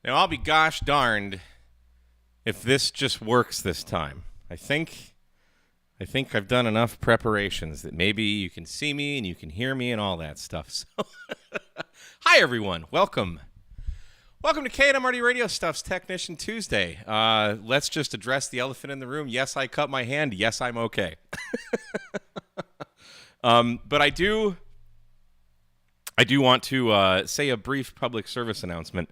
Now, I'll be gosh darned if this just works this time. I think I've done enough preparations that maybe you can see me and you can hear me and all that stuff. So, hi everyone, welcome to KMRD Radio Stuff's Technician Tuesday. Let's just address the elephant in the room. Yes, I cut my hand. Yes, I'm okay. But I do want to say a brief public service announcement.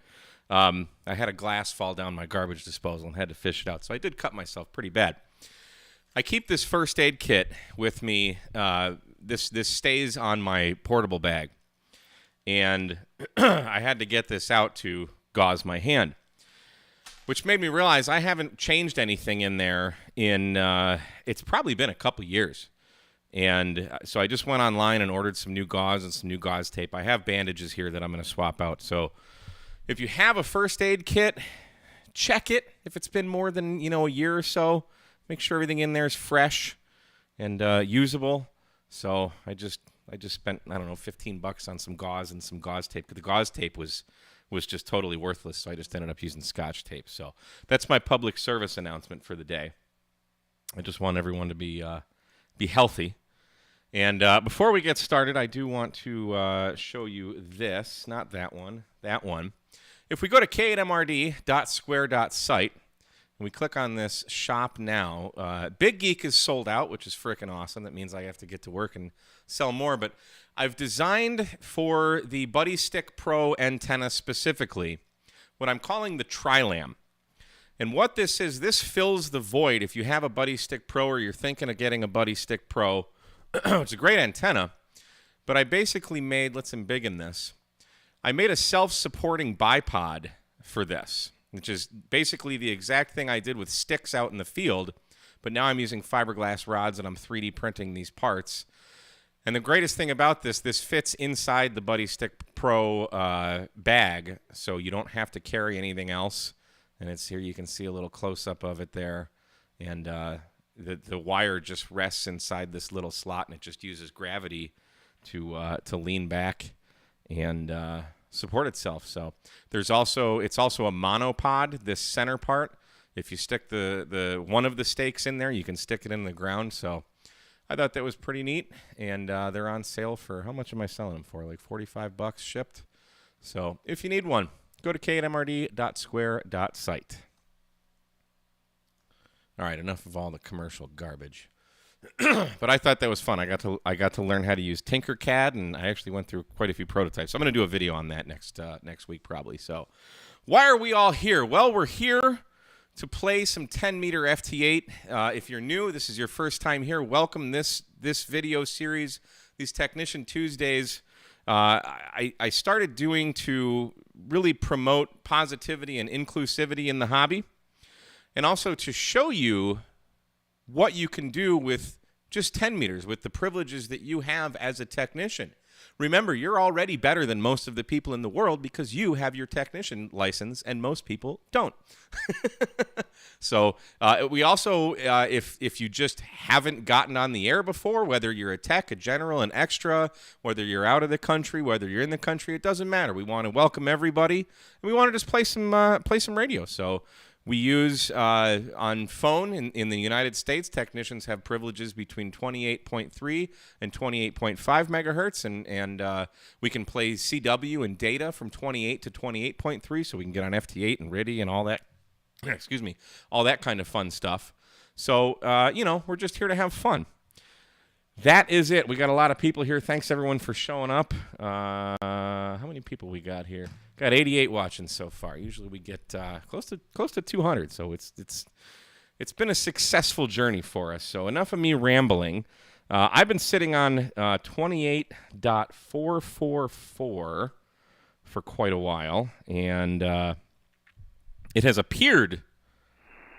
I had a glass fall down my garbage disposal and had to fish it out, so I did cut myself pretty bad. I keep this first aid kit with me. This stays on my portable bag, and I had to get this out to gauze my hand, which made me realize I haven't changed anything in there in it's probably been a couple years. And so I just went online and ordered some new gauze and some new gauze tape. I have bandages here that I'm going to swap out. So if you have a first aid kit, check it. If it's been more than, a year or so, make sure everything in there is fresh and usable. So I just spent, $15 on some gauze and some gauze tape. The gauze tape was just totally worthless, so I just ended up using Scotch tape. So that's my public service announcement for the day. I just want everyone to be healthy. And before we get started, I do want to show you this, not that one, that one. If we go to k8mrd.square.site and we click on this shop now, Big Geek is sold out, which is freaking awesome. That means I have to get to work and sell more. But I've designed for the Buddy Stick Pro antenna specifically what I'm calling the Tri-Lam. And what this is, this fills the void. If you have a Buddy Stick Pro or you're thinking of getting a Buddy Stick Pro, it's a great antenna. But I basically made, let's embiggen this, I made a self-supporting bipod for this, which is basically the exact thing I did with sticks out in the field, but now I'm using fiberglass rods and I'm 3D printing these parts. And the greatest thing about this fits inside the Buddy Stick Pro bag, so you don't have to carry anything else. And it's here, you can see a little close-up of it there. And the wire just rests inside this little slot, and it just uses gravity to lean back and support itself. So it's also a monopod, this center part. If you stick the one of the stakes in there, you can stick it in the ground. So I thought that was pretty neat, and they're on sale for, how much am I selling them for? Like $45 shipped. So if you need one, go to k8mrd.square.site. All right, enough of all the commercial garbage. But I thought that was fun. I got to learn how to use Tinkercad, and I actually went through quite a few prototypes. So I'm going to do a video on that next week probably. So why are we all here? Well, we're here to play some 10-meter FT8. If you're new, this is your first time here, welcome. This video series, these Technician Tuesdays, I started doing to really promote positivity and inclusivity in the hobby, and also to show you what you can do with just 10 meters, with the privileges that you have as a technician. Remember, you're already better than most of the people in the world because you have your technician license and most people don't. So we also, if you just haven't gotten on the air before, whether you're a tech, a general, an extra, whether you're out of the country, whether you're in the country, it doesn't matter. We want to welcome everybody, and we want to just play some radio. So we use on phone in the United States, technicians have privileges between 28.3 and 28.5 megahertz, and we can play CW and data from 28 to 28.3, so we can get on FT8 and RIDI and all that. Excuse me, all that kind of fun stuff. So we're just here to have fun. That is it. We got a lot of people here. Thanks everyone for showing up. How many people we got here? Got 88 watching so far. Usually we get close to 200. So it's been a successful journey for us. So enough of me rambling. I've been sitting on 28.444 for quite a while, and it has appeared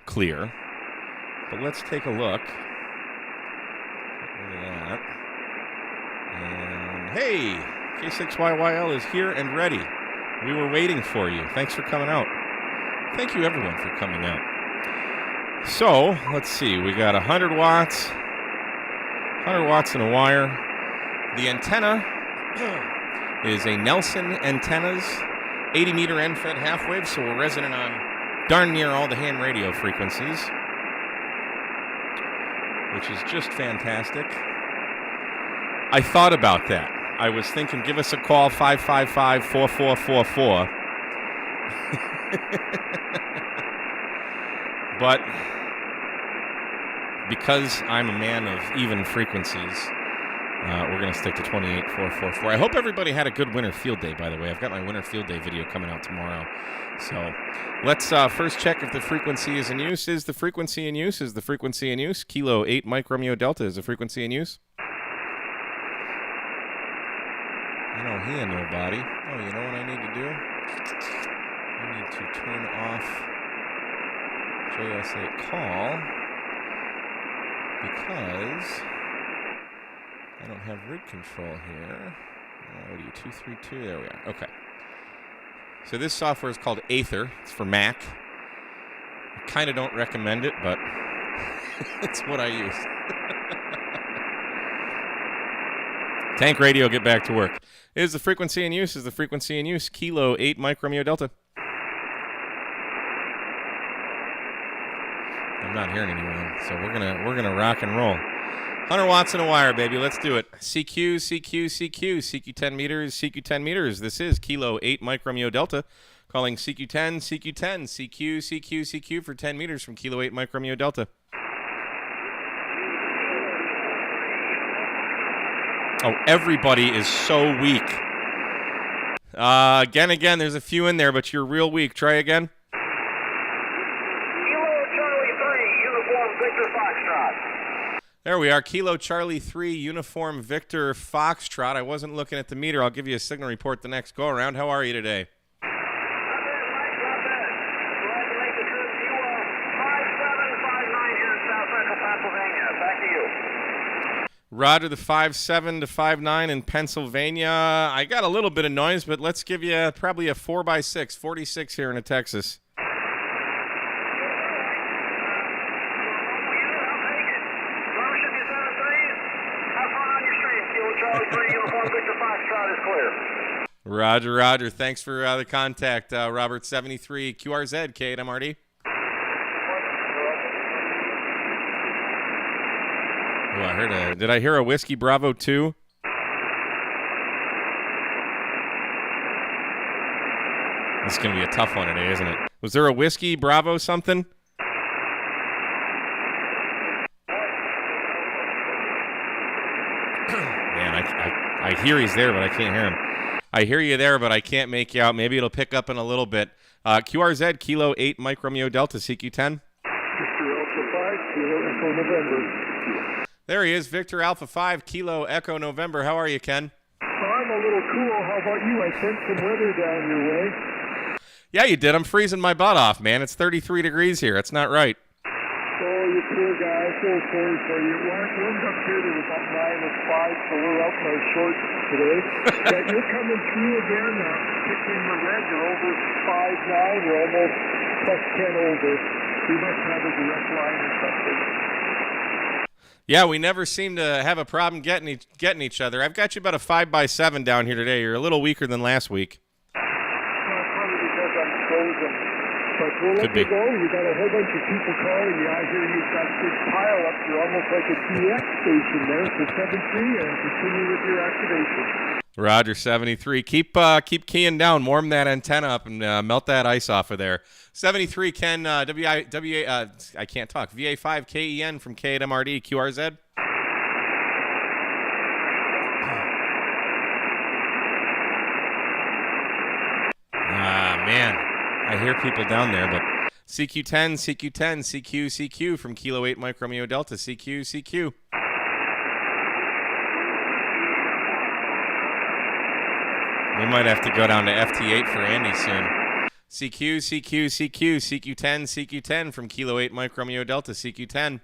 clear. But let's take a look. Look at that. And hey, K6YYL is here and ready. We were waiting for you. Thanks for coming out. Thank you, everyone, for coming out. So, let's see. We got 100 watts. 100 watts in a wire. The antenna is a Nelson Antennas 80 meter end-fed half wave, so we're resonant on darn near all the ham radio frequencies, which is just fantastic. I thought about that. I was thinking, give us a call, 555-4444. But because I'm a man of even frequencies, we're going to stick to 28444. I hope everybody had a good winter field day, by the way. I've got my winter field day video coming out tomorrow. So let's first check if the frequency is in use. Is the frequency in use? Is the frequency in use? Kilo 8 Mike Romeo Delta. Is the frequency in use? I don't hear nobody. Oh, you know what I need to do? I need to turn off JS8 call because I don't have rig control here. What are you, 232? There we are. Okay. So this software is called Aether. It's for Mac. I kind of don't recommend it, but it's what I use. Tank Radio, get back to work. Is the frequency in use? Is the frequency in use? Kilo 8 Mike Romeo Delta. I'm not hearing anyone, so we're gonna rock and roll. 100 watts in a wire, baby. Let's do it. CQ, CQ, CQ, CQ 10 meters, CQ 10 meters. This is Kilo 8 Mike Romeo Delta. Calling CQ 10, CQ 10, CQ, CQ, CQ for 10 meters from Kilo 8 Mike Romeo Delta. Oh, everybody is so weak. Again, there's a few in there, but you're real weak. Try again. Kilo Charlie 3, Uniform Victor Foxtrot. There we are. Kilo Charlie 3, Uniform Victor Foxtrot. I wasn't looking at the meter. I'll give you a signal report the next go-around. How are you today? Not bad, Mike, not bad. Glad to make the trip to 5759 here in South Central Pennsylvania. Back to you. Roger the 57 to 59 in Pennsylvania. I got a little bit of noise, but let's give you probably a 4x6, 46 here in Texas. Roger, Roger. Thanks for the contact, Robert 73 QRZ K8MRD. Oh, did I hear a Whiskey Bravo 2? This is going to be a tough one today, isn't it? Was there a Whiskey Bravo something? Man, I hear he's there, but I can't hear him. I hear you there, but I can't make you out. Maybe it'll pick up in a little bit. QRZ, Kilo 8 Mike Romeo Delta, CQ10. Victor Alpha 5, Kilo Echo November. There he is, Victor Alpha 5, Kilo Echo November. How are you, Ken? I'm a little cool. How about you? I sent some weather down your way. Yeah, you did. I'm freezing my butt off, man. It's 33 degrees here. It's not right. Oh, you poor guy. I feel sorry for you. Warmed up here to about 9:05, so we're out in our shorts today. But you're coming through again, picking the red. You're over 5 now. We're almost plus 10 over. We must have a direct line or something. Yeah, we never seem to have a problem getting each other. I've got you about a 5x7 down here today. You're a little weaker than last week. Probably because I'm frozen. But we'll let you go. You got a whole bunch of people calling you. I hear you've got a big pile up. You're almost like a DX station there. So 73 and continue with your activation. Roger 73. Keep keying down. Warm that antenna up and melt that ice off of there. 73 Ken I can't talk. VA5 KEN from K8MRD QRZ. Man, I hear people down there, but CQ10, CQ10, CQ, CQ from Kilo 8 Mike Romeo Delta, CQ, CQ. We might have to go down to FT8 for Andy soon. CQ, CQ, CQ, CQ10, CQ10 from Kilo 8 Mike Romeo Delta, CQ10.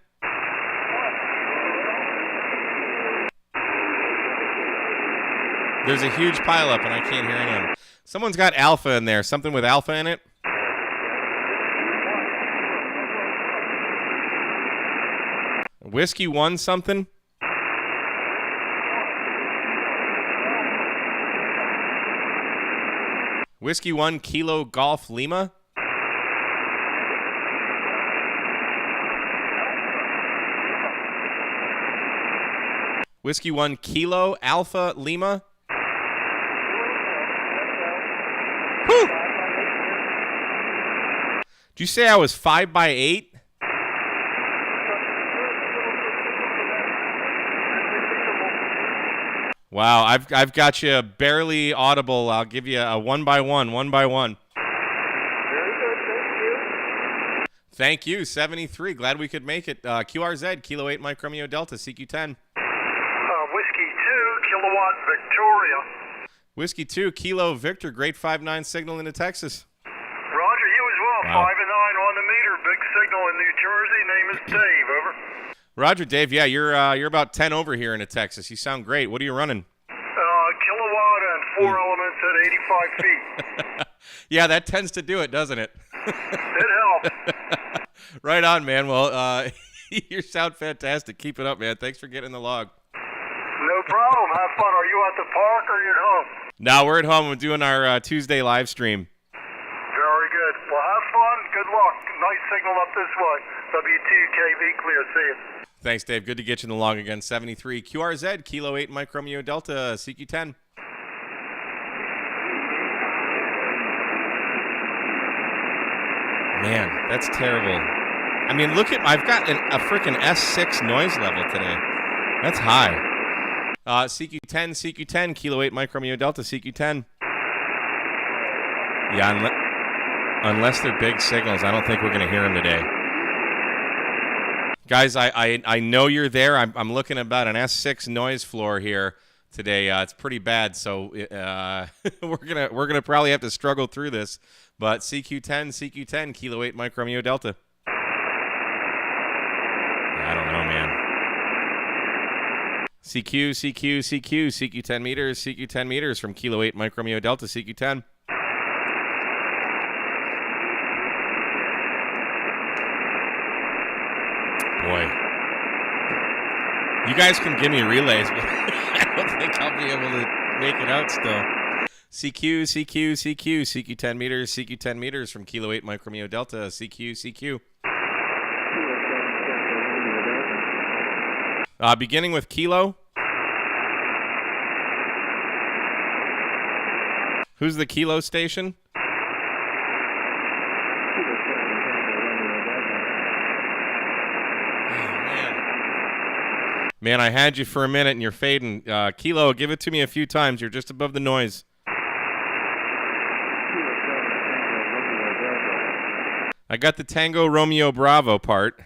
There's a huge pileup and I can't hear anyone. Someone's got alpha in there. Something with alpha in it. Whiskey 1 something? Whiskey 1 Kilo Golf Lima. Whiskey 1 Kilo Alpha Lima. Whew. Did you say I was 5 by 8? Wow, I've got you barely audible. I'll give you a 1 by 1, 1 by 1. Very good, Thank you, 73. Glad we could make it. QRZ, Kilo 8 Mike Romeo Delta, CQ10. Whiskey 2, Kilowatt Victoria. Whiskey 2, Kilo Victor, great 5-9 signal into Texas. Roger, you as well. Wow. 5 and 9 on the meter. Big signal in New Jersey. Name is Dave. Over. Roger, Dave. Yeah, you're about 10 over here into Texas. You sound great. What are you running? Kilowatt and 4 elements at 85 feet. Yeah, that tends to do it, doesn't it? It helps. Right on, man. Well, you sound fantastic. Keep it up, man. Thanks for getting the log. No problem. Have fun. Are you at the park or are you at home? Now we're at home. We're doing our Tuesday live stream. Very good. Well, have fun. Good luck. Nice signal up this way. W2KV clear. See you. Thanks, Dave. Good to get you in the log again. 73 QRZ, Kilo 8 Mike Romeo Delta, CQ10. Man, that's terrible. I mean, look at, I've got a freaking S6 noise level today. That's high. CQ10, Kilo 8 Mike Romeo Delta, CQ10. Yeah, unless they're big signals, I don't think we're going to hear them today. Guys, I know you're there. I'm looking about an S6 noise floor here today. It's pretty bad, so we're gonna probably have to struggle through this. But CQ10, Kilo 8 Mike Romeo Delta. Yeah, I don't know, man. CQ 10 meters, CQ 10 meters from Kilo 8 Mike Romeo Delta, CQ 10. Boy. You guys can give me relays, but I don't think I'll be able to make it out still. CQ 10 meters, CQ 10 meters from Kilo 8 Mike Romeo Delta, CQ. Beginning with Kilo. Who's the Kilo station? Man, I had you for a minute and you're fading. Kilo, give it to me a few times. You're just above the noise. I got the Tango Romeo Bravo part.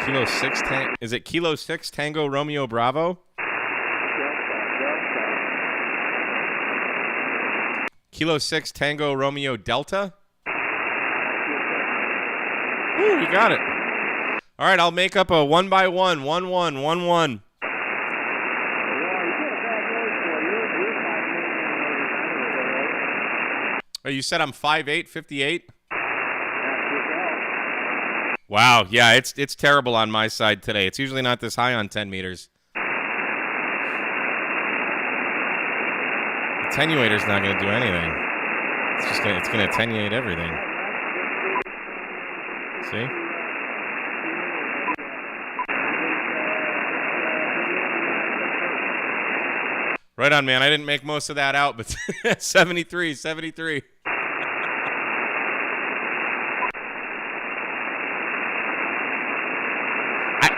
Kilo 6 is it Kilo 6 Tango Romeo Bravo? Kilo 6 Tango Romeo Delta? Ooh, you got it. All right, I'll make up a 1 by 1, 1 1 1 1. Oh, you said I'm 5'8", 58? Wow, yeah, it's terrible on my side today. It's usually not this high on 10 meters. Attenuator's not going to do anything. It's going to attenuate everything. See? Right on, man. I didn't make most of that out, but 73.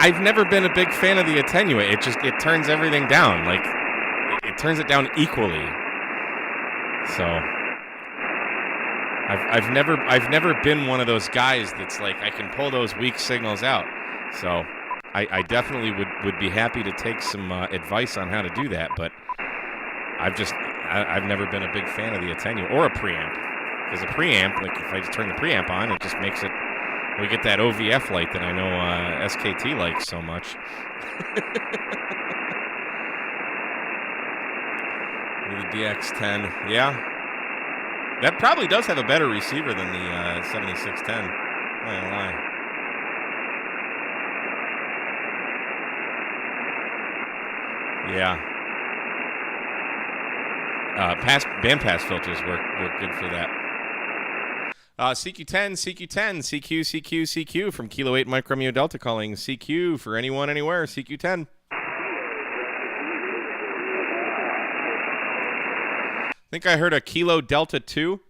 I've never been a big fan of the attenuate. It turns everything down. Like, it turns it down equally. So I've never been one of those guys that's like I can pull those weak signals out. So I definitely would be happy to take some advice on how to do that, but I've never been a big fan of the attenuate or a preamp. Because a preamp, like if I just turn the preamp on, it just makes it. We get that OVF light that I know SKT likes so much. The DX10, yeah. That probably does have a better receiver than the 7610. Not gonna lie. Yeah. Bandpass filters work good for that. CQ10, CQ10, CQ, CQ, CQ from Kilo 8 Mike Romeo Delta calling CQ for anyone, anywhere, CQ10. I think I heard a Kilo Delta 2.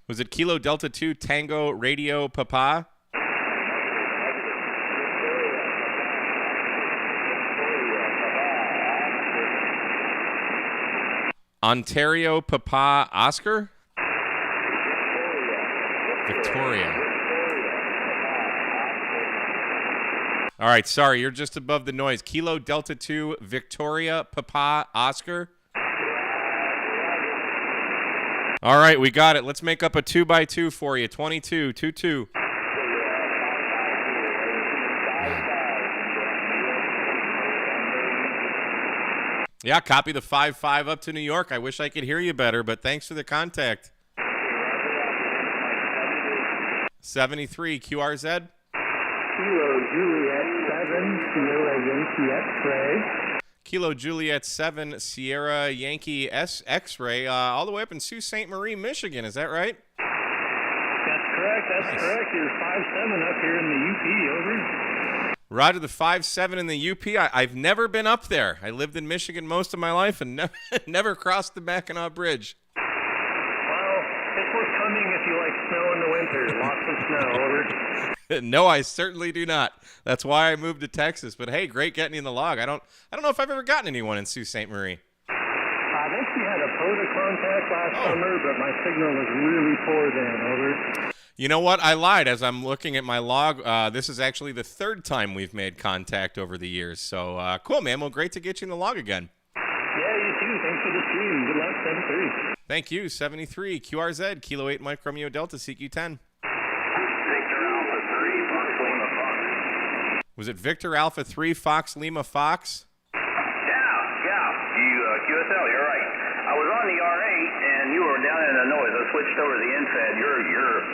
Was it Kilo Delta 2 Tango Radio Papa? Ontario Papa Oscar? Victoria. All right, sorry, you're just above the noise. Kilo Delta 2 Victoria Papa Oscar. All right, we got it. Let's make up a 2x2 for you. 22, 2-2. Yeah, copy the 5-5 up to New York. I wish I could hear you better, but thanks for the contact. 73, QRZ. Kilo Juliet 7, Sierra Yankee X-Ray. Kilo Juliet 7, Sierra Yankee X-Ray, all the way up in Sault Ste. Marie, Michigan. Is that right? That's correct. That's correct. You're 5-7 up here in the UP. Over. Roger the 5-7 in the UP. I've never been up there. I lived in Michigan most of my life and never crossed the Mackinac Bridge. Well, it's worth coming if you like snow in the winter. Lots of snow. Over. No, I certainly do not. That's why I moved to Texas. But hey, great getting you in the log. I don't know if I've ever gotten anyone in Sault Ste. Marie. I think we had a POTA contact last summer, but my signal was really poor then. Over. You know what? I lied. As I'm looking at my log, this is actually the third time we've made contact over the years. So cool, man. Well, great to get you in the log again. Yeah, you too. Thanks for the stream. Good luck, 73. Thank you, 73. QRZ, Kilo 8 Mike Romeo Delta, CQ10. Was it Victor Alpha 3 Fox Lima Fox? Yeah. QSL, you're right. I was on the R8 and you were down in the noise. I switched over to the InFed. You're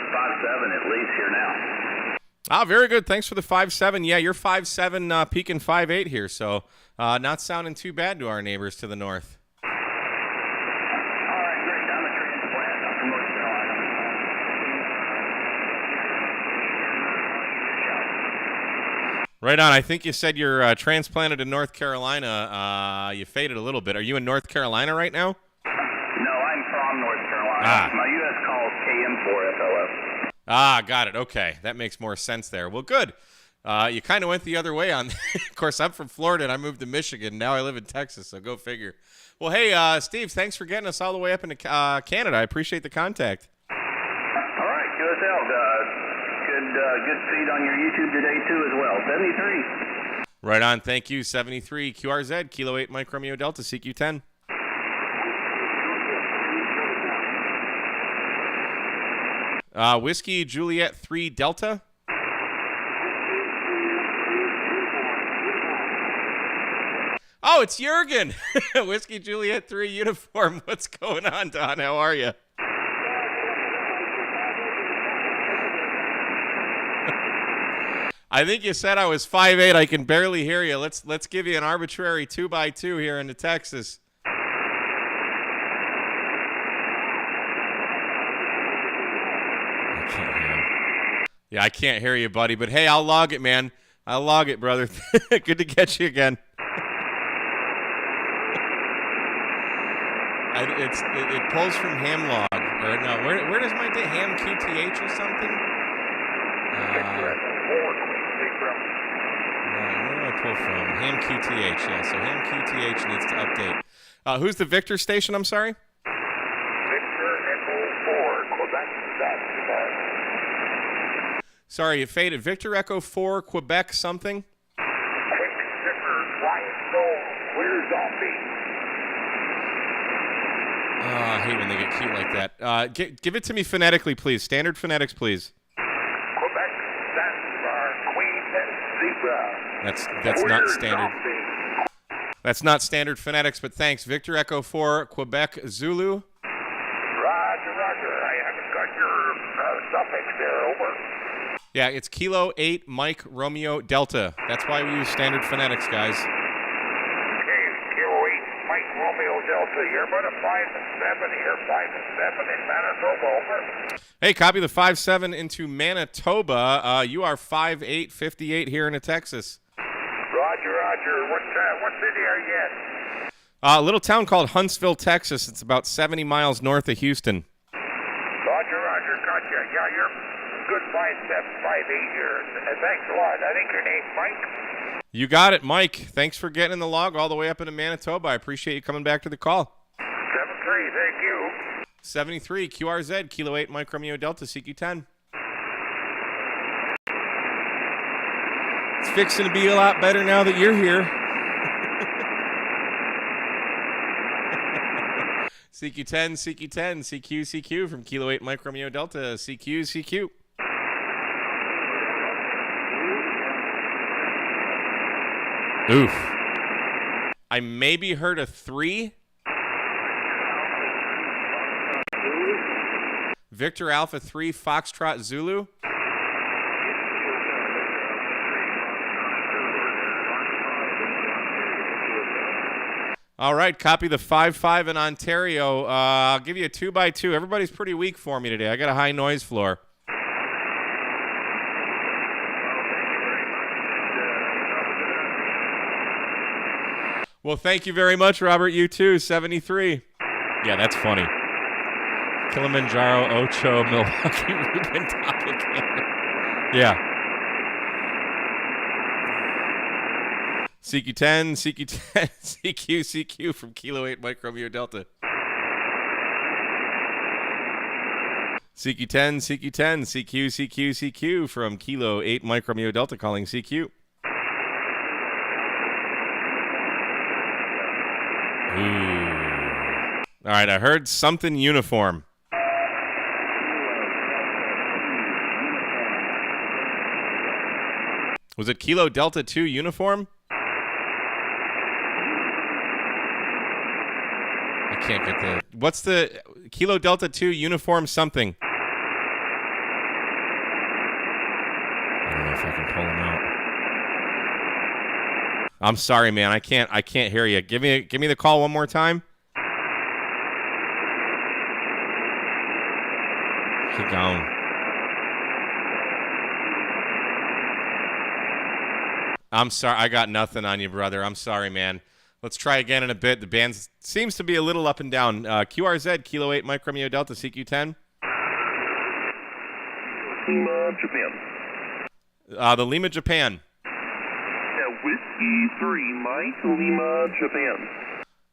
5-7 at least here now. Ah, very good. Thanks for the 5-7. Yeah, you're 5-7, peaking 5-8 here. So not sounding too bad to our neighbors to the north. All right, great. I'm a transplant. I'm from North Carolina. Right on. I think you said you're transplanted to North Carolina. You faded a little bit. Are you in North Carolina right now? No, I'm from North Carolina. My U.S. call is KM4FLF. Ah, got it. Okay. That makes more sense there. Well, good. You kind of went the other way on. Of course, I'm from Florida and I moved to Michigan. Now I live in Texas, so go figure. Well, hey, Steve, thanks for getting us all the way up into Canada. I appreciate the contact. All right, QSL. Good feed on your YouTube today, too, as well. 73. Right on. Thank you. 73. QRZ, Kilo 8 Mike Romeo Delta, CQ10. Whiskey Juliet 3 Delta. Oh, it's Jurgen. Whiskey Juliet 3 uniform. What's going on, Don? How are you? I think you said I was 5'8". I can barely hear you. Let's give you an arbitrary 2x2 here into Texas. I can't hear you. Yeah, I can't hear you, buddy. But hey, I'll log it, man. I'll log it, brother. Good to catch you again. It pulls from Hamlog. Or no, where does my Ham QTH or something? Where do I pull from? Ham QTH, yeah. So Ham QTH needs to update. Who's the Victor station? I'm sorry. Victor Echo 4, Quebec. Sorry, it faded. Victor Echo 4, Quebec something. Quick Zipper, Ryan Knoll, clear zombie. I hate when they get cute like that. Give it to me phonetically, please. Standard phonetics, please. Quebec, Zanzibar, Queen, and Zebra. That's not standard. That's not standard phonetics, but thanks. Victor Echo 4, Quebec, Zulu. Roger. I haven't got your suffix there, over. Yeah, it's Kilo 8 Mike Romeo Delta. That's why we use standard phonetics, guys. Okay, Kilo 8, Mike Romeo Delta. You're about a 5 and 7 here, 5 and 7 in Manitoba, over. Hey, copy the 5-7 into Manitoba. You are 5-8, 58 here in Texas. Roger. What city are you in? A little town called Huntsville, Texas. It's about 70 miles north of Houston. Roger. Gotcha. Yeah, you're good 5'7", 5'8" here. Thanks a lot. I think your name's Mike. You got it, Mike. Thanks for getting in the log all the way up into Manitoba. I appreciate you coming back to the call. 7-3, thank you. 73, QRZ, Kilo 8 Mike Romeo Delta, CQ10. It's fixing to be a lot better now that you're here. CQ10, CQ from Kilo 8 Mike Romeo Delta, CQ. Oof. I maybe heard a 3. Victor Alpha 3, Foxtrot Zulu. All right, copy the 5-5 in Ontario. I'll give you a 2x2. Everybody's pretty weak for me today. I got a high noise floor. Well, thank you very much, Robert. You too, 73. Yeah, that's funny. Kilimanjaro, Ocho, Milwaukee, Ruben, Doppelganger. Yeah. CQ10, CQ from Kilo 8 Mike Romeo Delta. CQ10, CQ from Kilo 8 Mike Romeo Delta calling CQ. Ooh. All right, I heard something uniform. Was it Kilo Delta 2 uniform? I can't get the... What's the... Kilo Delta 2 uniform something? I don't know if I can pull him out. I'm sorry, man. I can't hear you. Give me the call one more time. Keep going. I'm sorry. I got nothing on you, brother. I'm sorry, man. Let's try again in a bit. The band seems to be a little up and down. QRZ, Kilo 8 Mike Romeo Delta, CQ10. Lima, Japan. The Lima, Japan. Yeah, Whiskey 3, Mike, Lima, Japan.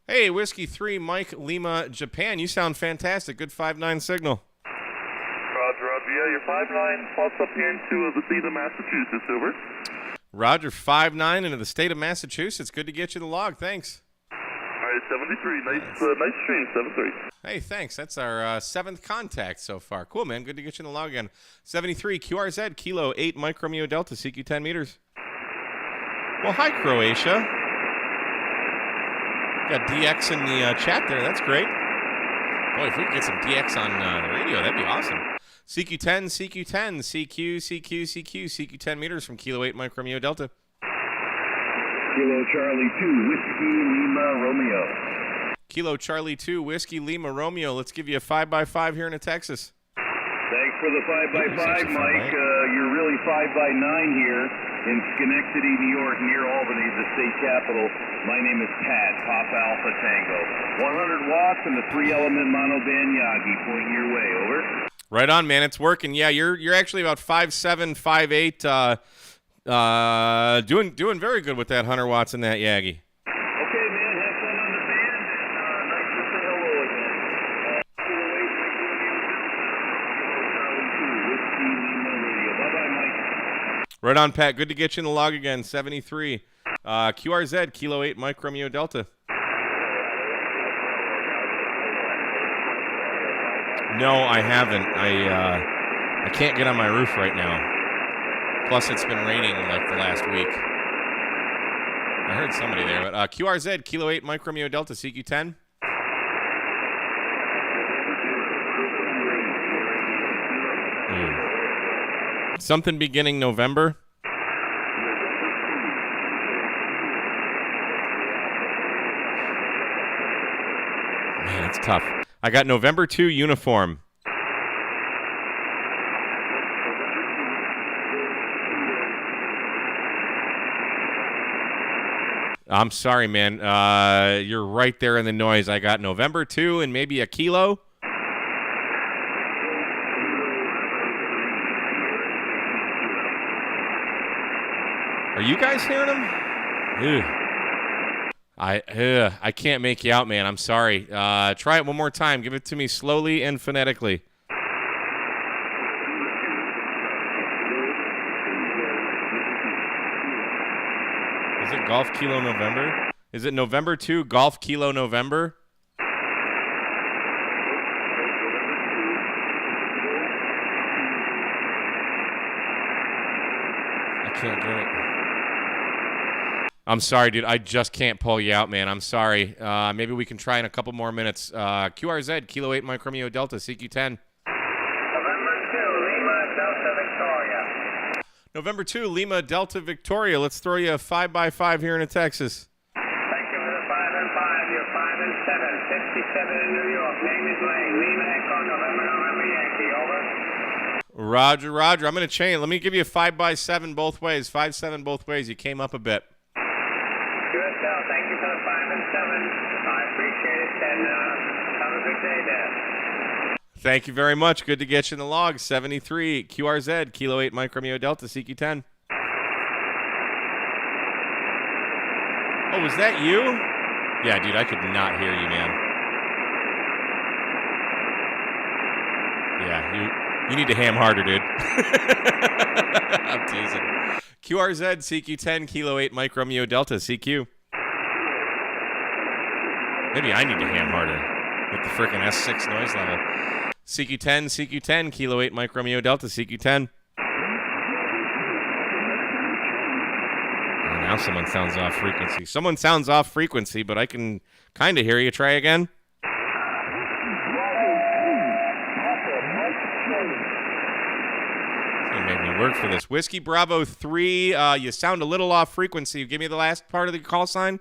Hey, Whiskey 3, Mike, Lima, Japan. You sound fantastic. Good 5-9 signal. Roger. Yeah, you're 5'9", plus up here into the state of Massachusetts, over. Roger, 5-9 into the state of Massachusetts. Good to get you the log. Thanks. All right, 73. Nice stream, 73. Hey, thanks. That's our 7th contact so far. Cool, man. Good to get you in the log again. 73, QRZ, Kilo 8 Mike Romeo Delta, CQ 10 meters. Well, hi, Croatia. Got DX in the chat there. That's great. Boy, if we could get some DX on the radio, that'd be awesome. CQ10, CQ 10 meters from Kilo 8 Mike Romeo Delta. Kilo Charlie 2, Whiskey Lima Romeo. Kilo Charlie 2, Whiskey Lima Romeo. Let's give you a 5x5 here in Texas. Thanks for the 5x5, Mike. You're really 5x9 here in Schenectady, New York, near Albany, the state capital. My name is Pat, Papa Alpha Tango. 100 watts and the 3-element monoband Yagi pointing your way, over. Right on, man. It's working. Yeah, you're actually about 5'7", 5'8", doing very good with that 100 watts and that Yagi. Okay, man. Have fun on the band, and nice to say hello again. Bye-bye, Mike. Right on, Pat. Good to get you in the log again. 73. QRZ, Kilo 8 Mike Romeo Delta. No, I haven't. I can't get on my roof right now. Plus, it's been raining like the last week. I heard somebody there, but QRZ, Kilo 8 Mike Romeo Delta, CQ10. Something beginning November. Man, it's tough. I got November 2 uniform. I'm sorry, man. You're right there in the noise. I got November 2 and maybe a kilo. Are you guys hearing them? Ew. I can't make you out, man. I'm sorry. Try it one more time. Give it to me slowly and phonetically. Is it Golf Kilo November? Is it November 2 Golf Kilo November? I can't get it. I'm sorry, dude. I just can't pull you out, man. I'm sorry. Maybe we can try in a couple more minutes. QRZ, Kilo 8 Mike Romeo Delta, CQ10. November 2, Lima, Delta, Victoria. November 2, Lima, Delta, Victoria. Let's throw you a 5x5 here in Texas. Thank you for the 5 and 5. You're 5 and 7. 57 in New York. Name is Lane. Lima, Echo, November, November, Yankee. Over. Roger, Roger. I'm going to chain. Let me give you a 5x7 both ways. 5-7 both ways. You came up a bit. Good, Del. Thank you for the 5 and 7. I appreciate it. And have a good day there. Thank you very much. Good to get you in the log. 73, QRZ, Kilo 8 Mike Romeo Delta, CQ10. Oh, was that you? Yeah, dude, I could not hear you, man. Yeah, you need to ham harder, dude. I'm teasing. QRZ, CQ10, Kilo 8 Mike Romeo Delta, CQ. Maybe I need to ham harder with the frickin' S6 noise level. CQ10, CQ10, Kilo 8 Mike Romeo Delta, CQ10. Oh, now someone sounds off frequency. Someone sounds off frequency, but I can kind of hear you. Try again. It's going to make me work for this. Whiskey Bravo 3, you sound a little off frequency. Give me the last part of the call sign.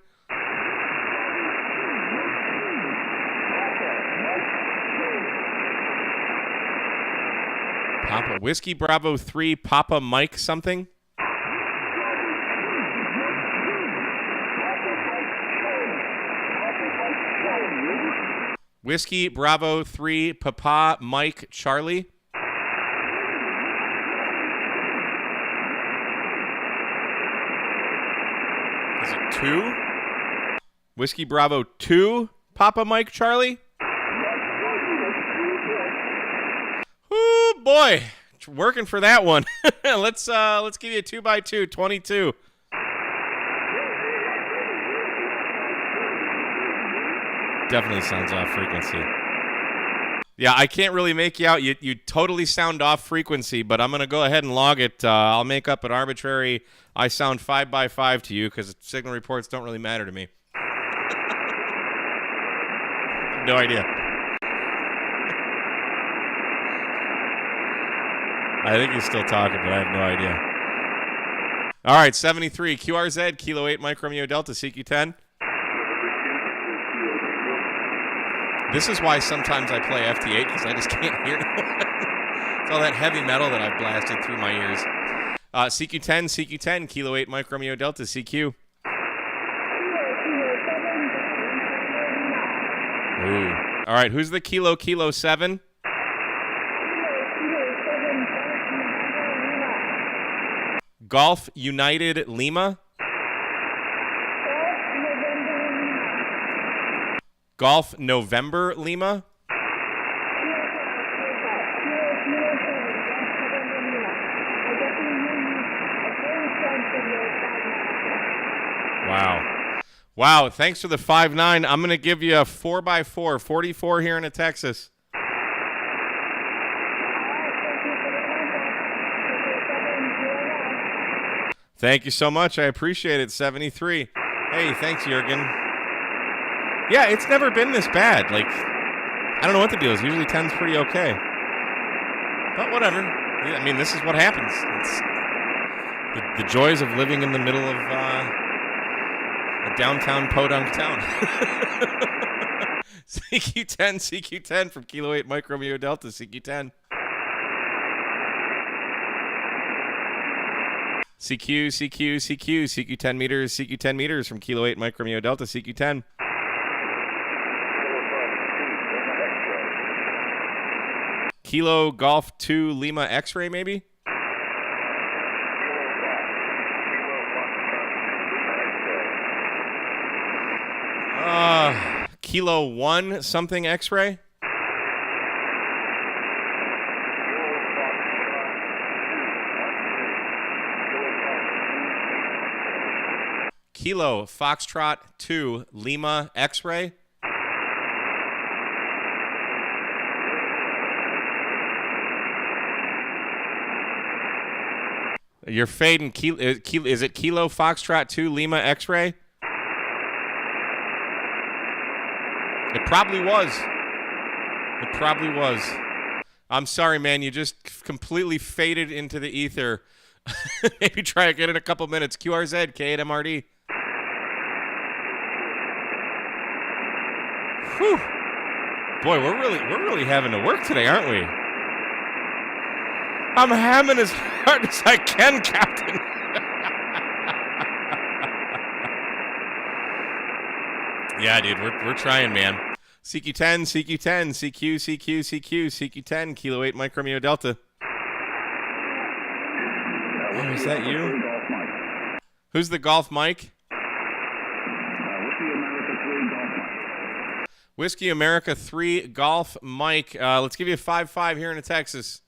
Papa Whiskey Bravo 3, Papa Mike something. Whiskey Bravo 3, Papa Mike Charlie. Is it 2? Whiskey Bravo 2, Papa Mike Charlie. Ooh, boy, working for that one. Let's give you a 2x2, 22. Definitely sounds off frequency. Yeah, I can't really make you out. You totally sound off frequency, but I'm gonna go ahead and log it. I'll make up an arbitrary. I sound 5x5 to you because signal reports don't really matter to me. No idea. I think he's still talking, but I have no idea. All right, 73, QRZ, Kilo 8 Mike Romeo Delta, CQ10. This is why sometimes I play FT8, because I just can't hear no one. It's all that heavy metal that I've blasted through my ears. CQ10, CQ10, Kilo 8 Mike Romeo Delta, CQ. Ooh. All right, who's the Kilo 7? Golf United Lima. Golf November Lima. Wow, thanks for the 5-9. I'm going to give you a 4x4, 44 here in Texas. Thank you so much. I appreciate it. 73. Hey, thanks, Jurgen. Yeah, it's never been this bad. Like, I don't know what the deal is. Usually 10's pretty okay. But whatever. Yeah, I mean, this is what happens. It's the joys of living in the middle of a downtown podunk town. CQ10, CQ10 from Kilo 8 Mike Romeo Delta, CQ10. CQ, CQ, CQ, CQ10 meters, CQ10 meters from Kilo 8 Mike Romeo Delta, CQ10. Kilo Golf 2 Lima X-ray, maybe? Kilo 1 something X-ray? Kilo Foxtrot 2 Lima X-ray? You're fading. Is it Kilo Foxtrot 2 Lima X-ray? It probably was. It probably was. I'm sorry, man. You just completely faded into the ether. Maybe try again in a couple minutes. QRZ, K8MRD. Whew. Boy, we're really having to work today, aren't we? I'm hamming as hard as I can, Captain. Yeah, dude, we're trying, man. CQ10, CQ10, CQ, CQ, CQ, CQ10, Kilo 8 Mike Romeo Delta. Oh, is that you? Who's the Golf Mike? Whiskey America 3 Golf Mike. Let's give you a 5-5 here in Texas.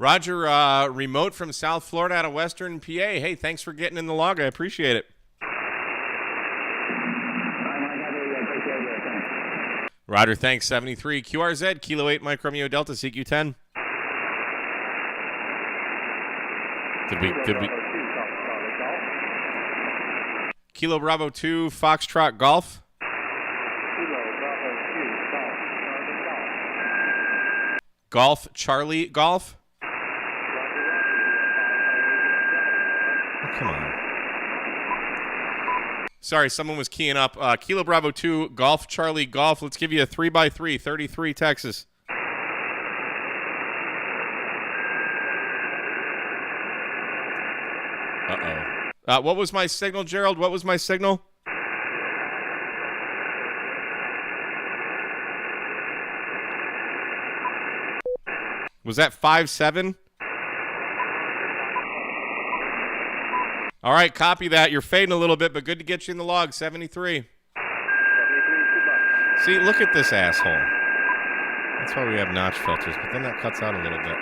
Roger, remote from South Florida out of Western PA. Hey, thanks for getting in the log. I appreciate it. Roger, thanks. 73. QRZ, Kilo 8 Mike Romeo Delta, CQ10. Did we? Kilo Bravo 2, Foxtrot Golf. Golf, Charlie Golf. Oh, come on. Sorry, someone was keying up. Kilo Bravo 2, Golf, Charlie Golf. Let's give you a 3x3, 33, Texas. Uh-oh. What was my signal, Gerald? What was my signal? Was that 5-7? All right, copy that. You're fading a little bit, but good to get you in the log. 73. See, look at this asshole. That's why we have notch filters, but then that cuts out a little bit.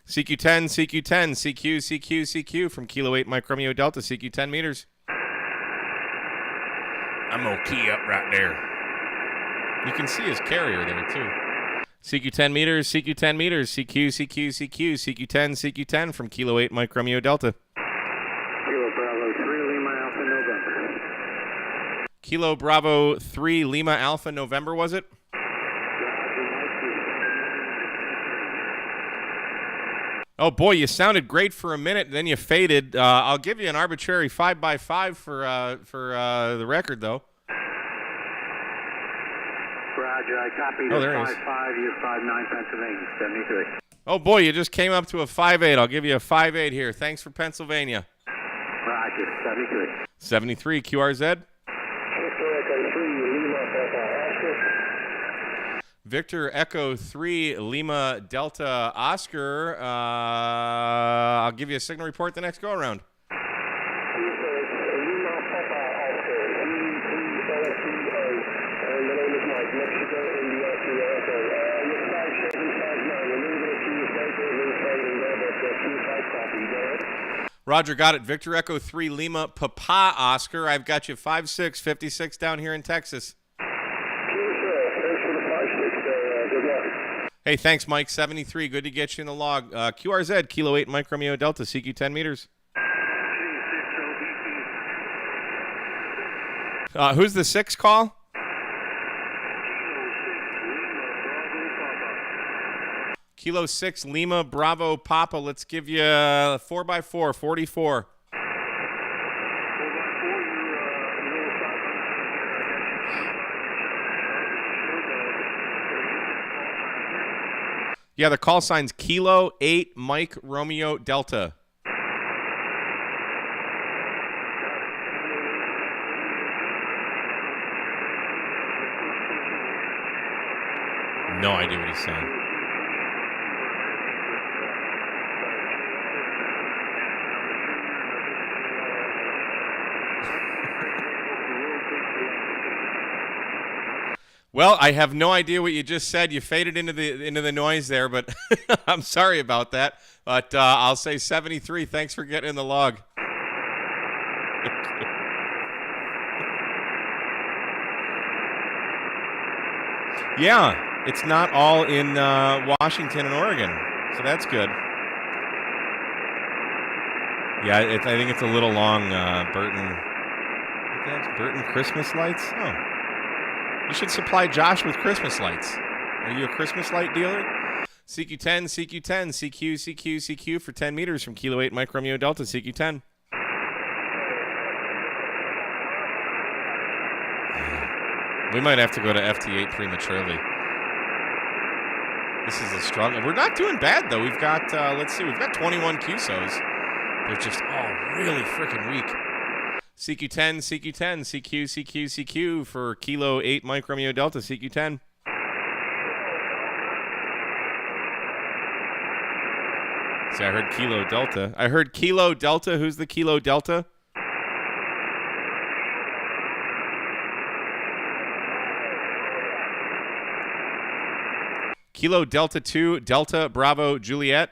CQ10, CQ10, CQ, CQ, CQ from Kilo 8 Mike Romeo Delta, CQ10 meters. I'm going to key up right there. You can see his carrier there, too. CQ10 meters, CQ10 meters, CQ, CQ, CQ, CQ10, CQ10 from Kilo 8 Mike Romeo Delta. Kilo Bravo 3 Lima Alpha November. Kilo Bravo 3 Lima Alpha November, was it? Oh, boy, you sounded great for a minute, then you faded. I'll give you an arbitrary 5x5 for the record, though. Roger, I copied Oh, there it 5-5, you're 5-9 Pennsylvania, 73. Oh, boy, you just came up to a 5-8. I'll give you a 5-8 here. Thanks for Pennsylvania. Roger, 73. 73, QRZ. Victor Echo 3 Lima Delta Oscar. I'll give you a signal report the next go-around. Roger, got it. Victor Echo 3 Lima Papa Oscar. I've got you 5-6, 56 down here in Texas. Hey, thanks, Mike. 73. Good to get you in the log. QRZ, Kilo 8 Mike Romeo Delta, CQ10 meters. Who's the 6 call? Kilo 6, Lima, Bravo, Papa. Let's give you 4x4, 44. Yeah, the call sign's Kilo 8, Mike, Romeo, Delta. No idea what he's saying. Well, I have no idea what you just said. You faded into the noise there, but I'm sorry about that. But I'll say 73. Thanks for getting in the log. Yeah, it's not all in Washington and Oregon, so that's good. Yeah, I think it's a little long, Burton. What the heck's Burton Christmas lights? Oh. You should supply Josh with Christmas lights. Are you a Christmas light dealer? CQ10, CQ10, CQ, CQ, CQ for 10 meters from Kilo 8 Mike Romeo Delta, CQ10. We might have to go to FT8 prematurely. This is a struggle. We're not doing bad, though. We've got, let's see, we've got 21 QSOs. They're just all really freaking weak. CQ10, CQ10, CQ, CQ, CQ for Kilo 8 Mike Romeo Delta, CQ10. See, I heard Kilo Delta. I heard Kilo Delta. Who's the Kilo Delta? Kilo Delta 2, Delta Bravo Juliet.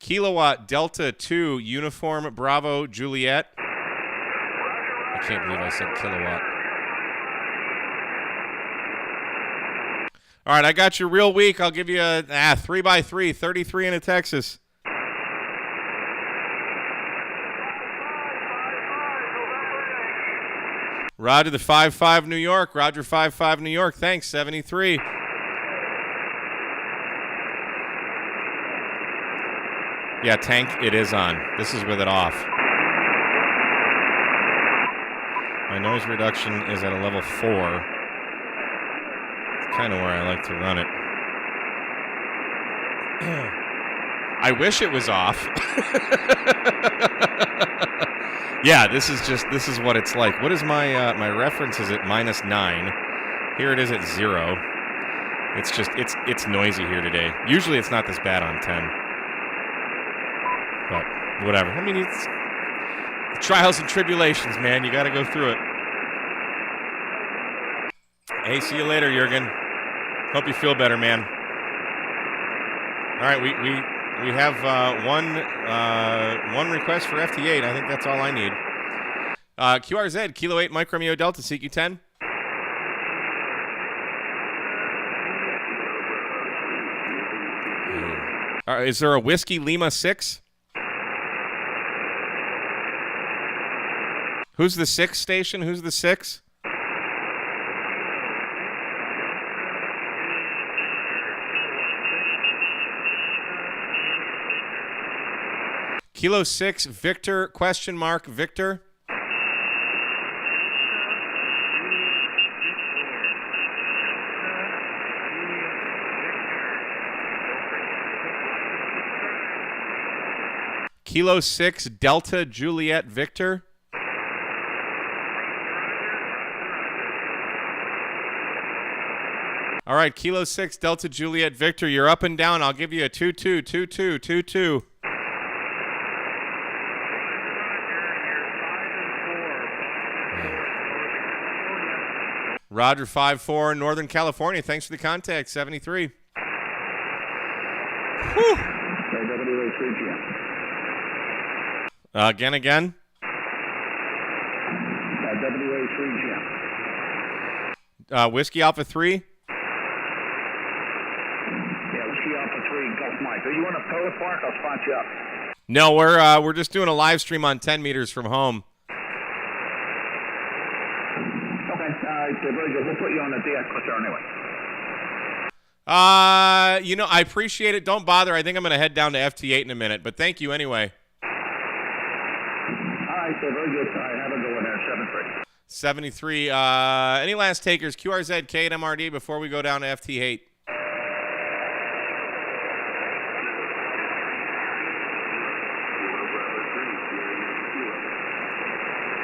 Kilowatt Delta 2 Uniform Bravo Juliet. I can't believe I said kilowatt. All right, I got you real weak. I'll give you a 3x3, 33 into Texas. Roger the 5-5 New York. Roger 5-5 New York. Thanks, 73. Yeah, tank, it is on. This is with it off. My noise reduction is at a level 4. It's kind of where I like to run it. I wish it was off. Yeah, this is what it's like. What is my reference is at -9. Here it is at 0. It's noisy here today. Usually it's not this bad on 10. But whatever. I mean, it's trials and tribulations, man. You got to go through it. Hey, see you later, Jurgen. Hope you feel better, man. All right, we have one request for FT8. I think that's all I need. QRZ, Kilo 8 Mike Romeo Delta, CQ10. Is there a Whiskey Lima 6? Who's the 6 station? Who's the 6? Kilo 6, Victor, question mark, Victor. Kilo 6, Delta, Juliet, Victor. All right, Kilo 6, Delta, Juliet, Victor. You're up and down. I'll give you a 2-2, 2-2, 2-2. Roger 5-4, Northern California. Thanks for the contact, 73. Whew. Again. Whiskey Alpha 3. Yeah, Yankee Alpha 3 Gulf Mike. Are you in a pellet park? I'll spot you up. No, we're just doing a live stream on 10 meters from home. Okay, very good. We'll put you on the DX cluster anyway. I appreciate it. Don't bother. I think I'm going to head down to FT8 in a minute, but thank you anyway. All right, very good. All right, have a good one there, 73. Any last takers? QRZ, K, and MRD before we go down to FT8.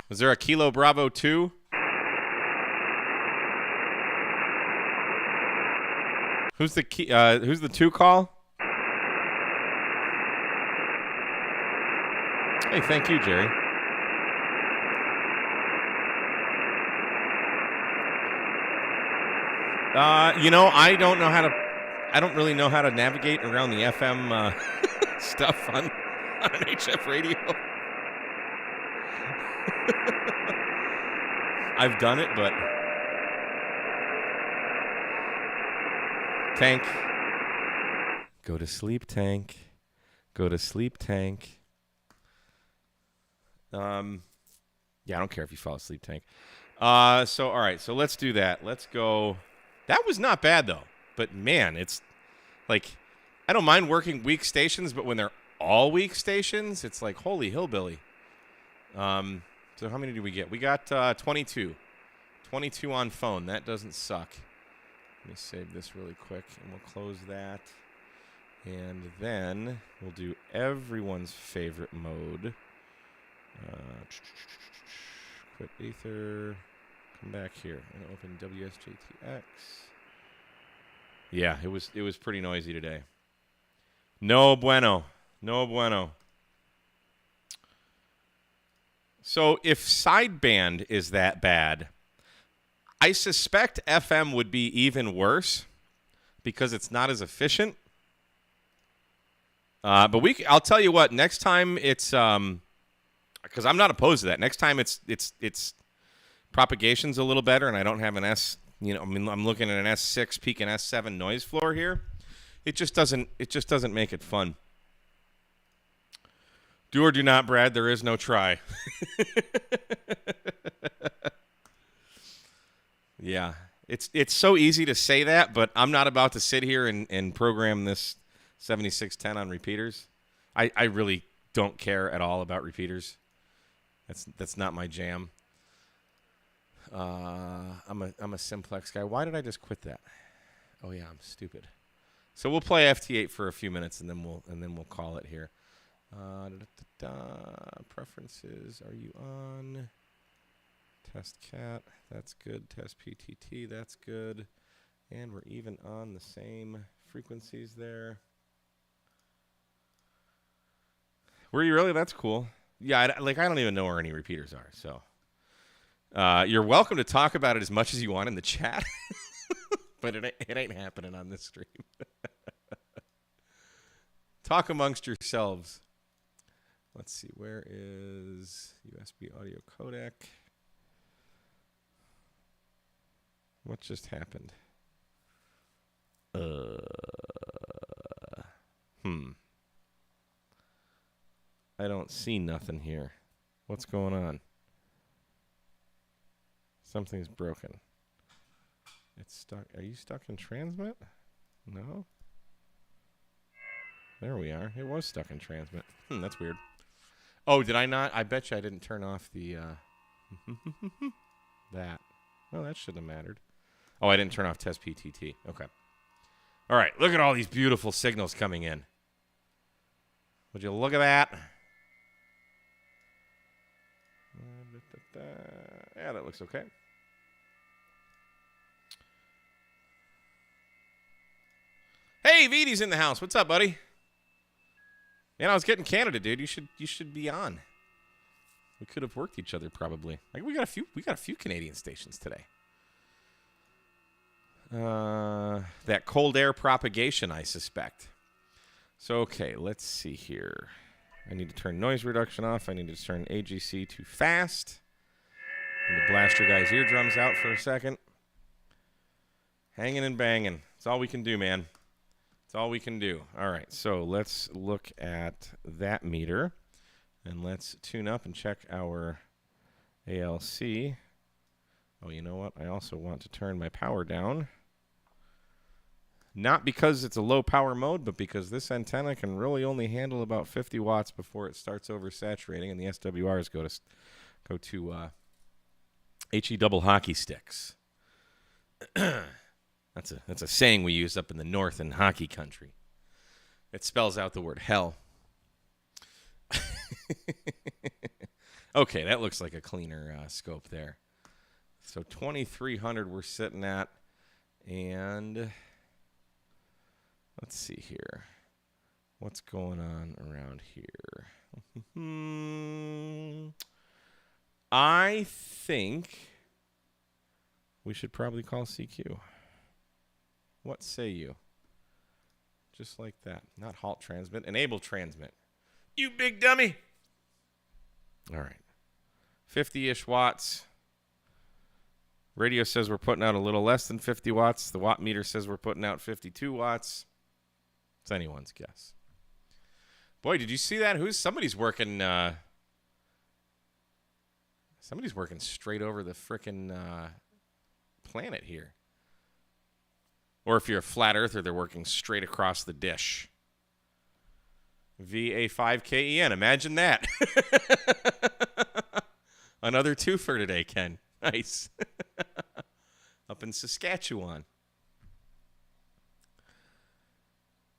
Was there a Kilo Bravo 2? Who's the 2 call? Hey, thank you, Jerry. I don't really know how to navigate around the FM stuff on HF radio. I've done it, but Tank. Go to sleep, Tank. Go to sleep, Tank. Yeah, I don't care if you fall asleep, Tank. All right, so let's do that. Let's go. That was not bad, though. But, man, it's like, I don't mind working weak stations, but when they're all weak stations, it's like, holy hillbilly. So how many do we get? We got 22. 22 on phone. That doesn't suck. Let me save this really quick, and we'll close that. And then we'll do everyone's favorite mode. Quit Ether. Come back here and open WSJTX. Yeah, it was pretty noisy today. No bueno. No bueno. So if sideband is that bad, I suspect FM would be even worse because it's not as efficient. But I'll tell you what, next time it's because I'm not opposed to that. Next time it's propagation's a little better and I don't have an I'm looking at an S6 peak and S7 noise floor here. It just doesn't make it fun. Do or do not, Brad. There is no try. Yeah. It's so easy to say that, but I'm not about to sit here and program this 7610 on repeaters. I really don't care at all about repeaters. That's not my jam. I'm a simplex guy. Why did I just quit that? Oh yeah, I'm stupid. So we'll play FT8 for a few minutes and then we'll call it here. Preferences, are you on? Test cat, that's good. Test PTT, that's good. And we're even on the same frequencies there. Were you really? That's cool. Yeah, I don't even know where any repeaters are, so. You're welcome to talk about it as much as you want in the chat, but it ain't happening on this stream. Talk amongst yourselves. Let's see, where is USB audio codec? What just happened? I don't see nothing here. What's going on? Something's broken. It's stuck. Are you stuck in transmit? No? There we are. It was stuck in transmit. That's weird. Oh, did I not? I bet you I didn't turn off the, that. Well, that shouldn't have mattered. Oh, I didn't turn off test PTT. Okay. All right. Look at all these beautiful signals coming in. Would you look at that? Yeah, that looks okay. Hey, Viti's in the house. What's up, buddy? Man, I was getting Canada, dude. You should be on. We could have worked each other probably. Like we got a few Canadian stations today. That cold air propagation, I suspect. So okay, let's see here. I need to turn noise reduction off. I need to turn AGC to fast. I need to blast your guys' eardrums out for a second. Hanging and banging. That's all we can do, man. It's all we can do. All right, so let's look at that meter, and let's tune up and check our ALC. Oh, you know what? I also want to turn my power down. Not because it's a low power mode, but because this antenna can really only handle about 50 watts before it starts oversaturating, and the SWRs go to HE double hockey sticks. That's a saying we use up in the north in hockey country. It spells out the word hell. Okay, that looks like a cleaner scope there. So 2300 we're sitting at, and let's see here. What's going on around here? I think we should probably call CQ. What say you? Just like that. Not halt transmit. Enable transmit. You big dummy. All right. 50-ish watts. Radio says we're putting out a little less than 50 watts. The watt meter says we're putting out 52 watts. It's anyone's guess. Boy, did you see that? Somebody's working straight over the frickin' planet here. Or if you're a flat earther, they're working straight across the dish. VA5KEN. Imagine that. Another two for today, Ken. Nice. Up in Saskatchewan.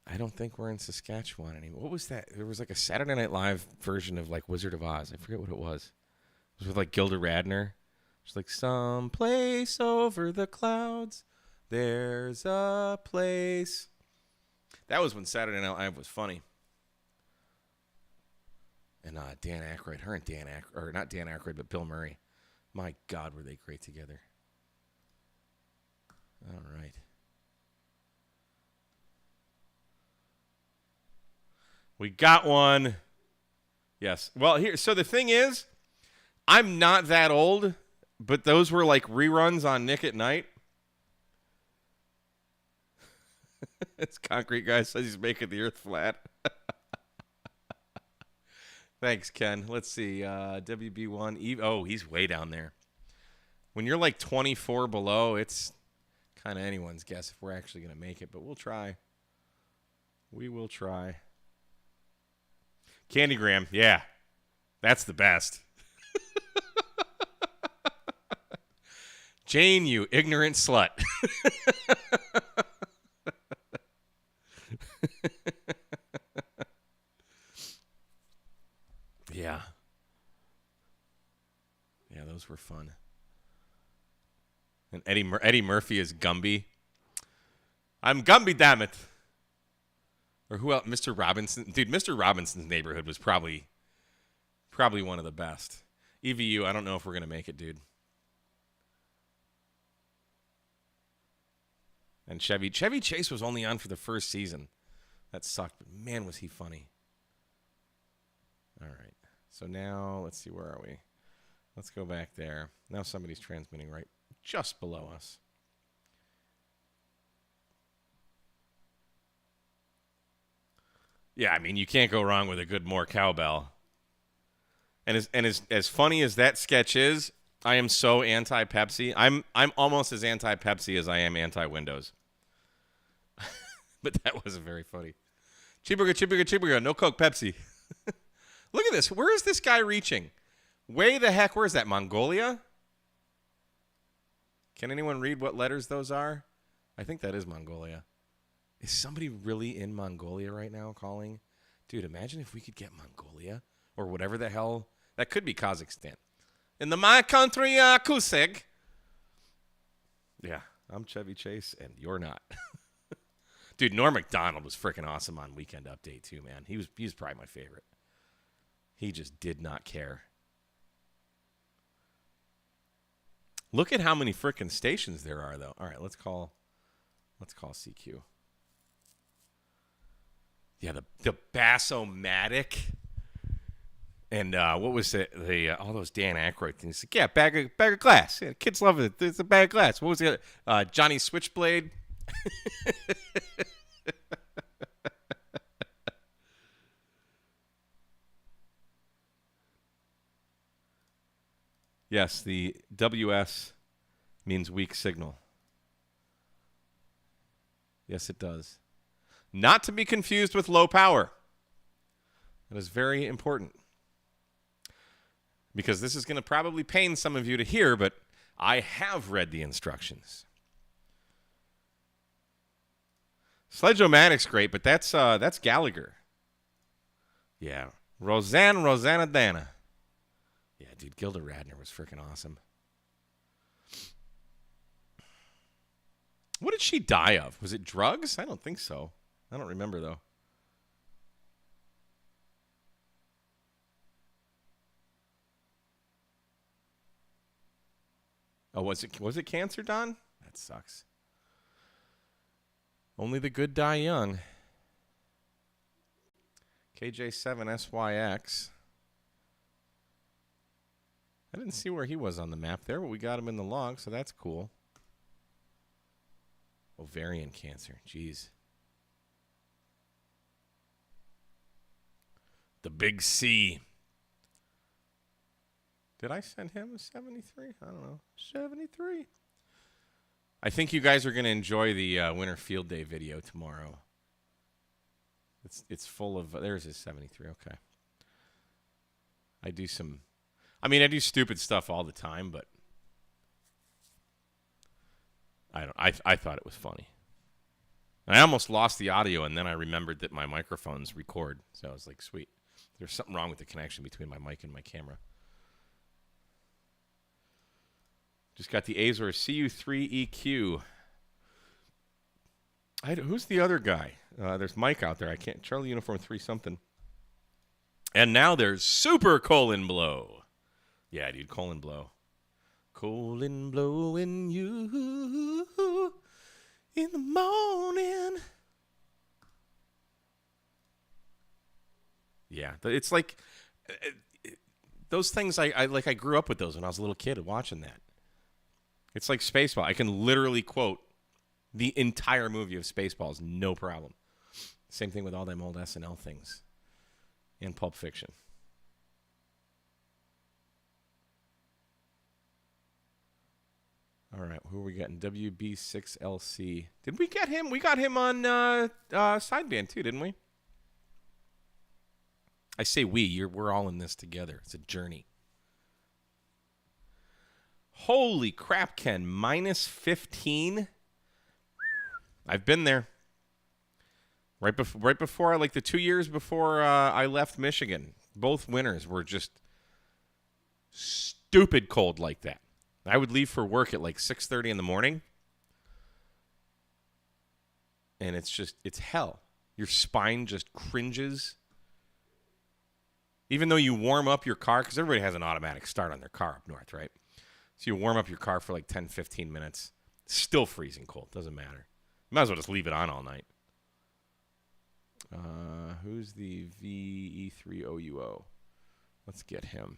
I don't think we're in Saskatchewan anymore. What was that? There was like a Saturday Night Live version of like Wizard of Oz. I forget what it was. It was with like Gilda Radner. She's like, someplace over the clouds, there's a place. That was when Saturday Night Live was funny. And Dan Aykroyd, not Dan Aykroyd, but Bill Murray. My God, were they great together. All right. We got one. Yes. Well, so the thing is, I'm not that old, but those were like reruns on Nick at Night. This concrete guy says he's making the earth flat. Thanks, Ken. Let's see. WB1. Oh, he's way down there. When you're like 24 below, it's kind of anyone's guess if we're actually going to make it, but we'll try. We will try. Candygram. Yeah. That's the best. Jane, you ignorant slut. Yeah. Yeah, those were fun. And Eddie Murphy is Gumby. I'm Gumby, damn it. Or who else? Mr. Robinson. Dude, Mr. Robinson's Neighborhood was probably one of the best. EVU, I don't know if we're going to make it, dude. And Chevy Chase was only on for the first season. That sucked, but man, was he funny. All right. So now, let's see, where are we? Let's go back there. Now somebody's transmitting right just below us. Yeah, I mean, you can't go wrong with a good more cowbell. And as funny as that sketch is, I am so anti-Pepsi. I'm almost as anti-Pepsi as I am anti-Windows. But that wasn't very funny. Cheeseburger, no Coke, Pepsi. Look at this. Where is this guy reaching? Way the heck, where is that? Mongolia? Can anyone read what letters those are? I think that is Mongolia. Is somebody really in Mongolia right now calling? Dude, imagine if we could get Mongolia or whatever the hell. That could be Kazakhstan. In my country, Kusig. Yeah, I'm Chevy Chase, and you're not. Dude, Norm Macdonald was freaking awesome on Weekend Update, too, man. He was probably my favorite. He just did not care. Look at how many freaking stations there are, though. All right, let's call CQ. Yeah, the Bass-O-Matic. And what was it? All those Dan Aykroyd things. Like, yeah, bag of glass. Yeah, kids love it. It's a bag of glass. What was the other? Johnny Switchblade. Yes, the WS means weak signal. Yes, it does. Not to be confused with low power. That is very important. Because this is going to probably pain some of you to hear, but I have read the instructions. Sledge-O-Matic's great, but that's Gallagher. Yeah. Rosanna Dana. Yeah, dude, Gilda Radner was freaking awesome. What did she die of? Was it drugs? I don't think so. I don't remember, though. Oh, was it cancer, Don? That sucks. Only the good die young. KJ7SYX. I didn't see where he was on the map there, but we got him in the log, so that's cool. Ovarian cancer. Jeez. The big C. Did I send him a 73? I don't know. 73. I think you guys are going to enjoy the Winter Field Day video tomorrow. It's full of... There's his 73. Okay. I do stupid stuff all the time, but I thought it was funny. And I almost lost the audio, and then I remembered that my microphones record. So I was like, sweet. There's something wrong with the connection between my mic and my camera. Just got the Azor CU3EQ. Who's the other guy? There's Mike out there. I can't. Charlie Uniform 3 something. And now there's Super Colon Blow. Yeah, dude, Colon Blow. Colon blowing you in the morning. Yeah, it's like those things. I grew up with those when I was a little kid watching that. It's like Spaceball. I can literally quote the entire movie of Spaceballs, no problem. Same thing with all them old SNL things and Pulp Fiction. All right, who are we getting? WB6LC. Did we get him? We got him on Sideband too, didn't we? I say we're all in this together. It's a journey. Holy crap, Ken. Minus 15? I've been there. Right before, like the 2 years before I left Michigan, both winters were just stupid cold like that. I would leave for work at like 6:30 in the morning, and it's hell. Your spine just cringes. Even though you warm up your car, because everybody has an automatic start on their car up north, right? So you warm up your car for like 10, 15 minutes. It's still freezing cold. Doesn't matter. You might as well just leave it on all night. Who's the VE3OUO? Let's get him.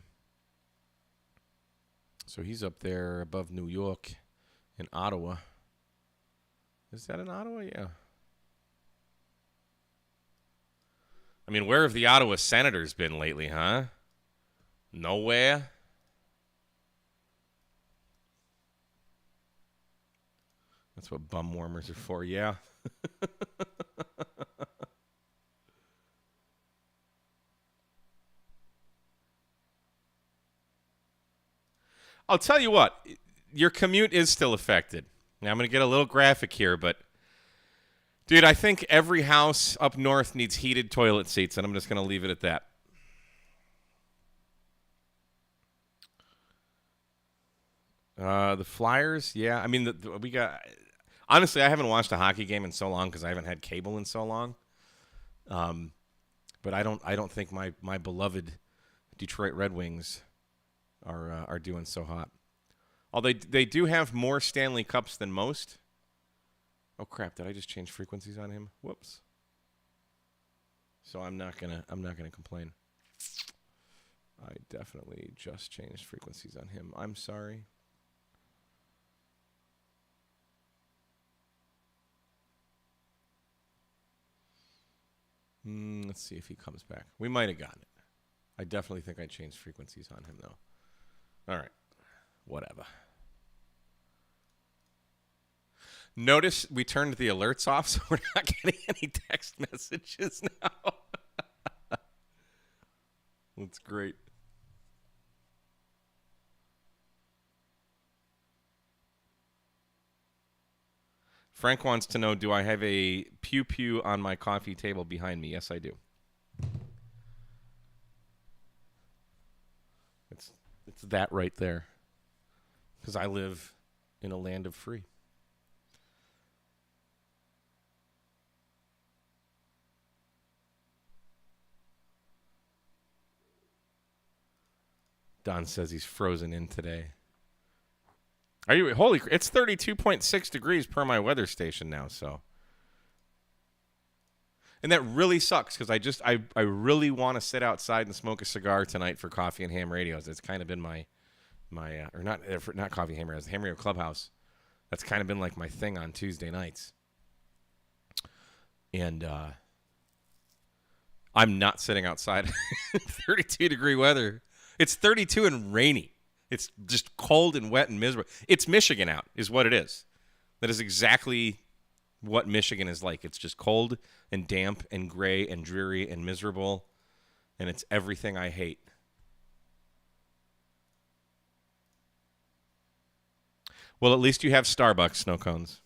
So he's up there above New York in Ottawa. Is that in Ottawa? Yeah. I mean, where have the Ottawa Senators been lately, huh? Nowhere. That's what bum warmers are for, yeah. I'll tell you what, your commute is still affected. Now, I'm going to get a little graphic here, but, dude, I think every house up north needs heated toilet seats, and I'm just going to leave it at that. The Flyers, yeah. I mean, we got... Honestly, I haven't watched a hockey game in so long because I haven't had cable in so long. But I don't think my beloved Detroit Red Wings are doing so hot. Although they do have more Stanley Cups than most. Oh crap! Did I just change frequencies on him? Whoops. So I'm not gonna complain. I definitely just changed frequencies on him. I'm sorry. Let's see if he comes back. We might have gotten it. I definitely think I changed frequencies on him, though. All right. Whatever. Notice we turned the alerts off, so we're not getting any text messages now. That's great. Frank wants to know, do I have a pew pew on my coffee table behind me? Yes, I do. It's that right there. Because I live in a land of free. Don says he's frozen in today. Are you? Holy, it's 32.6 degrees per my weather station now, so. And that really sucks because I really want to sit outside and smoke a cigar tonight for Coffee and Ham Radios. It's kind of been my or not Coffee and Ham Radios, Ham Radio Clubhouse. That's kind of been like my thing on Tuesday nights. And I'm not sitting outside. 32-degree weather. It's 32 and rainy. It's just cold and wet and miserable. It's Michigan out is what it is. That is exactly what Michigan is like. It's just cold and damp and gray and dreary and miserable. And it's everything I hate. Well, at least you have Starbucks snow cones.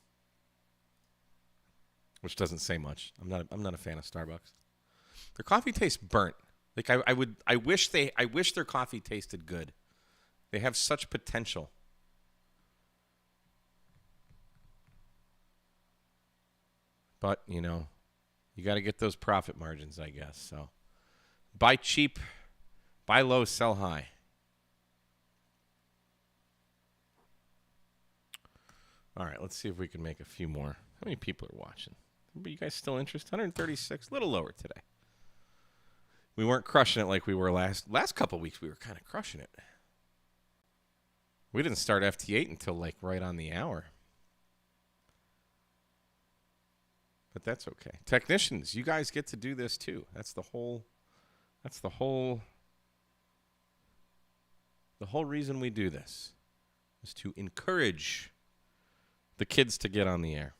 Which doesn't say much. I'm not a fan of Starbucks. Their coffee tastes burnt. Like I wish their coffee tasted good. They have such potential. But, you know, you got to get those profit margins, I guess. So buy cheap, buy low, sell high. All right, let's see if we can make a few more. How many people are watching? Are you guys still interested? 136, a little lower today. We weren't crushing it like we were last couple weeks. We were kind of crushing it. We didn't start FT8 until like right on the hour. But that's okay. Technicians, you guys get to do this too. That's the whole reason we do this is to encourage the kids to get on the air.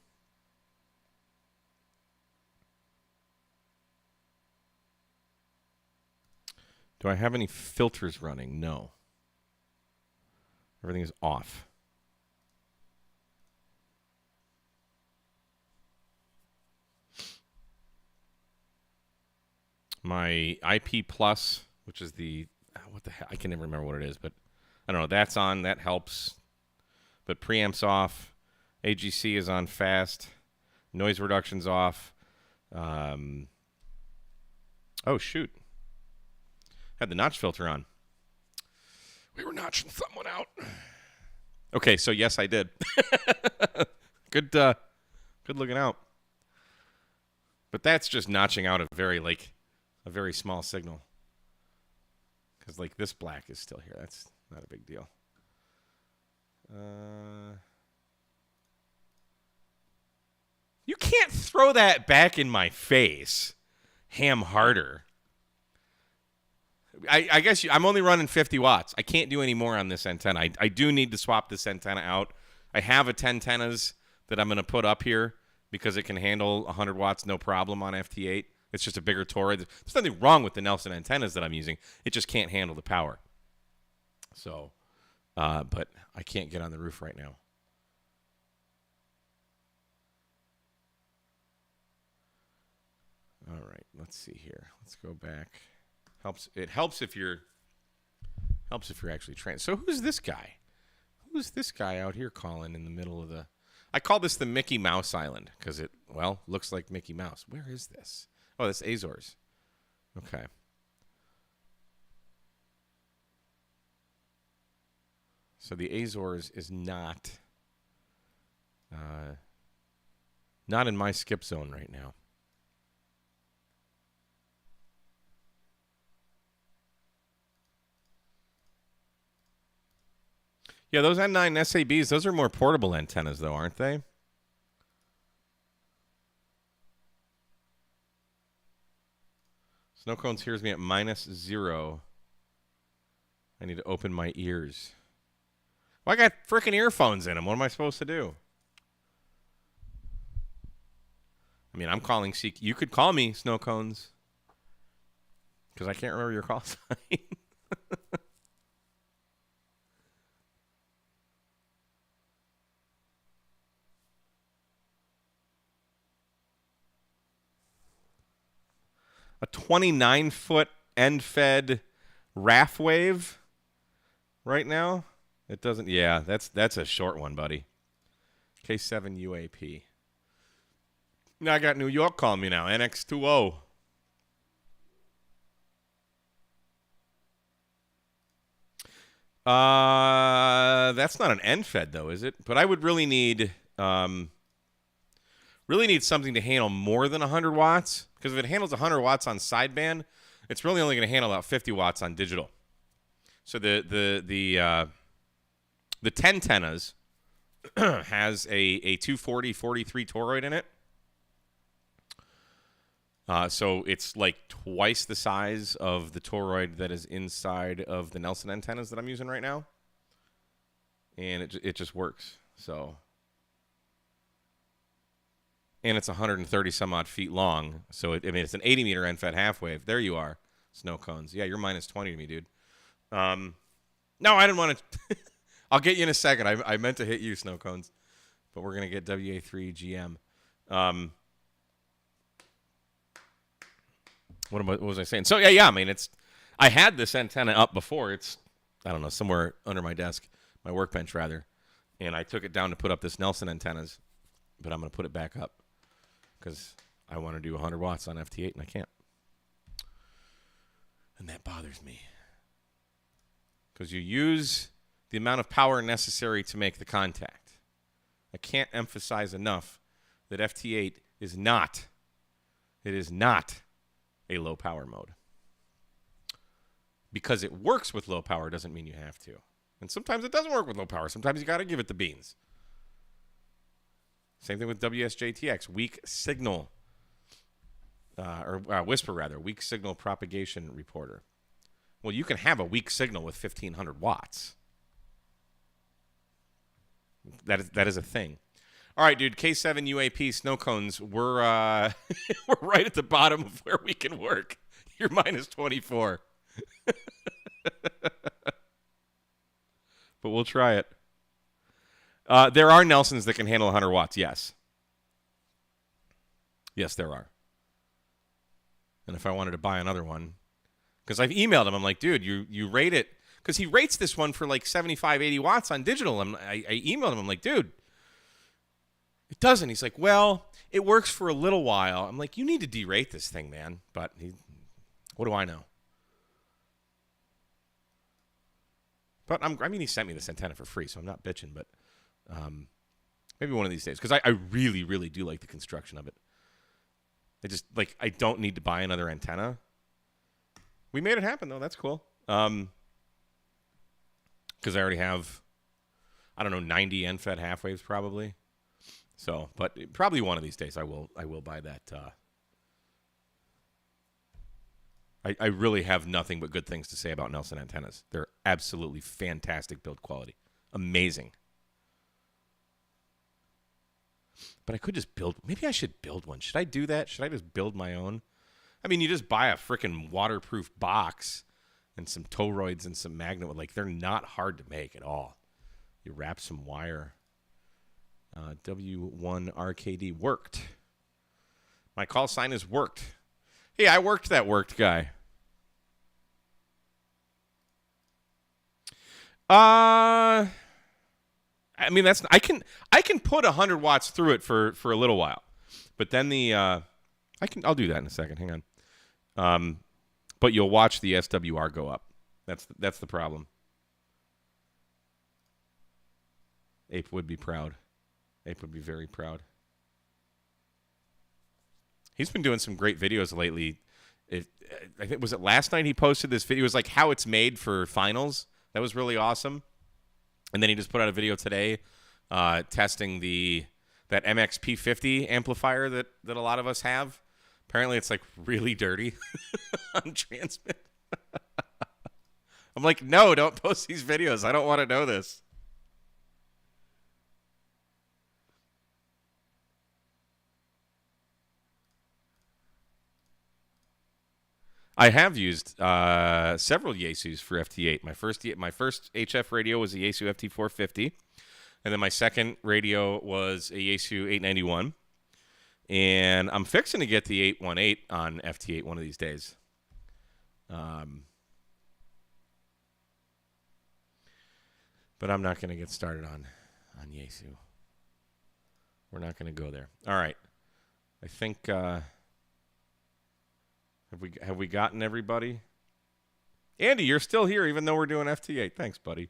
Do I have any filters running? No. Everything is off. My IP Plus, which is the, what the hell, I can never remember what it is, but I don't know, that's on, that helps. But preamp's off. AGC is on fast. Noise reduction's off. Oh, shoot. Had the notch filter on. We were notching someone out. Okay, so yes, I did. Good looking out. But that's just notching out a very small signal. Because like this black is still here. That's not a big deal. You can't throw that back in my face, Ham Harder. I guess I'm only running 50 watts. I can't do any more on this antenna. I do need to swap this antenna out. I have a 10 antennas that I'm going to put up here because it can handle 100 watts no problem on FT8. It's just a bigger Torah. There's nothing wrong with the Nelson antennas that I'm using. It just can't handle the power. So, but I can't get on the roof right now. All right, let's see here. Let's go back. It helps if you're actually trained. So who's this guy? Who's this guy out here calling in the middle of the? I call this the Mickey Mouse Island because it looks like Mickey Mouse. Where is this? Oh, that's Azores. Okay. So the Azores is not in my skip zone right now. Yeah, those N9 SABs, those are more portable antennas, though, aren't they? Snow Cones hears me at -0. I need to open my ears. Well, I got freaking earphones in them. What am I supposed to do? I mean, I'm calling CQ. You could call me, Snow Cones. Because I can't remember your call sign. A 29-foot end-fed RAF wave right now? It doesn't... Yeah, that's a short one, buddy. K7 UAP. Now I got New York calling me now. NX20. That's not an end-fed, though, is it? But I would really need something to handle more than 100 watts. Because if it handles 100 watts on sideband, it's really only going to handle about 50 watts on digital. So the 10 tennas has a 240 43 toroid in it. So it's like twice the size of the toroid that is inside of the Nelson antennas that I'm using right now. And it just works. So, and it's 130 some odd feet long. So it's an 80 meter end fed half wave. There you are, Snow Cones. Yeah, you're minus 20 to me, dude. No, I didn't want to. I'll get you in a second. I meant to hit you, Snow Cones, but we're gonna get WA3 GM. What was I saying? So yeah. I mean, I had this antenna up before. It's, I don't know, somewhere under my desk, my workbench rather, and I took it down to put up this Nelson antennas, but I'm gonna put it back up because I want to do 100 watts on FT8 and I can't, and that bothers me because you use the amount of power necessary to make the contact. I can't emphasize enough that FT8 is not. It is not a low power mode. Because it works with low power doesn't mean you have to. And sometimes it doesn't work with low power. Sometimes you got to give it the beans. Same thing with WSJTX, weak signal, or Whisper rather, weak signal propagation reporter. Well, you can have a weak signal with 1500 watts. That is a thing. All right, dude, K7 UAP Snow Cones, we're we're right at the bottom of where we can work. You're minus 24. But we'll try it. There are Nelsons that can handle 100 watts, yes. Yes, there are. And if I wanted to buy another one, because I've emailed him, I'm like, dude, you rate it, because he rates this one for like 75, 80 watts on digital. I emailed him, I'm like, dude, it doesn't. He's like, well, it works for a little while. I'm like, you need to derate this thing, man. But what do I know? But I mean, he sent me this antenna for free, so I'm not bitching. But maybe one of these days, because I really, really do like the construction of it. I don't need to buy another antenna. We made it happen, though. That's cool. Because I already have, I don't know, 90 end-fed half waves probably. So, but probably one of these days I will buy that. I really have nothing but good things to say about Nelson antennas. They're absolutely fantastic build quality. Amazing. But I could just build, maybe I should build one. Should I do that? Should I just build my own? I mean, you just buy a freaking waterproof box and some toroids and some magnet. Like, they're not hard to make at all. You wrap some wire. W1 RKD worked. My call sign is worked. Hey, I worked that worked guy. I mean, I can put 100 watts through it for a little while, but then I'll do that in a second. Hang on. But you'll watch the SWR go up. That's the problem. Ape would be proud. Ape would be very proud. He's been doing some great videos lately. I think, was it last night he posted this video? It was like how it's made for finals. That was really awesome. And then he just put out a video today testing that MXP50 amplifier that a lot of us have. Apparently it's like really dirty on transmit. I'm like, no, don't post these videos. I don't want to know this. I have used several Yaesus for FT8. My first HF radio was a Yaesu FT450, and then my second radio was a Yaesu 891. And I'm fixing to get the 818 on FT8 one of these days. But I'm not going to get started on Yaesu. We're not going to go there. All right. I think have we gotten everybody? Andy, you're still here even though we're doing FT8. Thanks, buddy.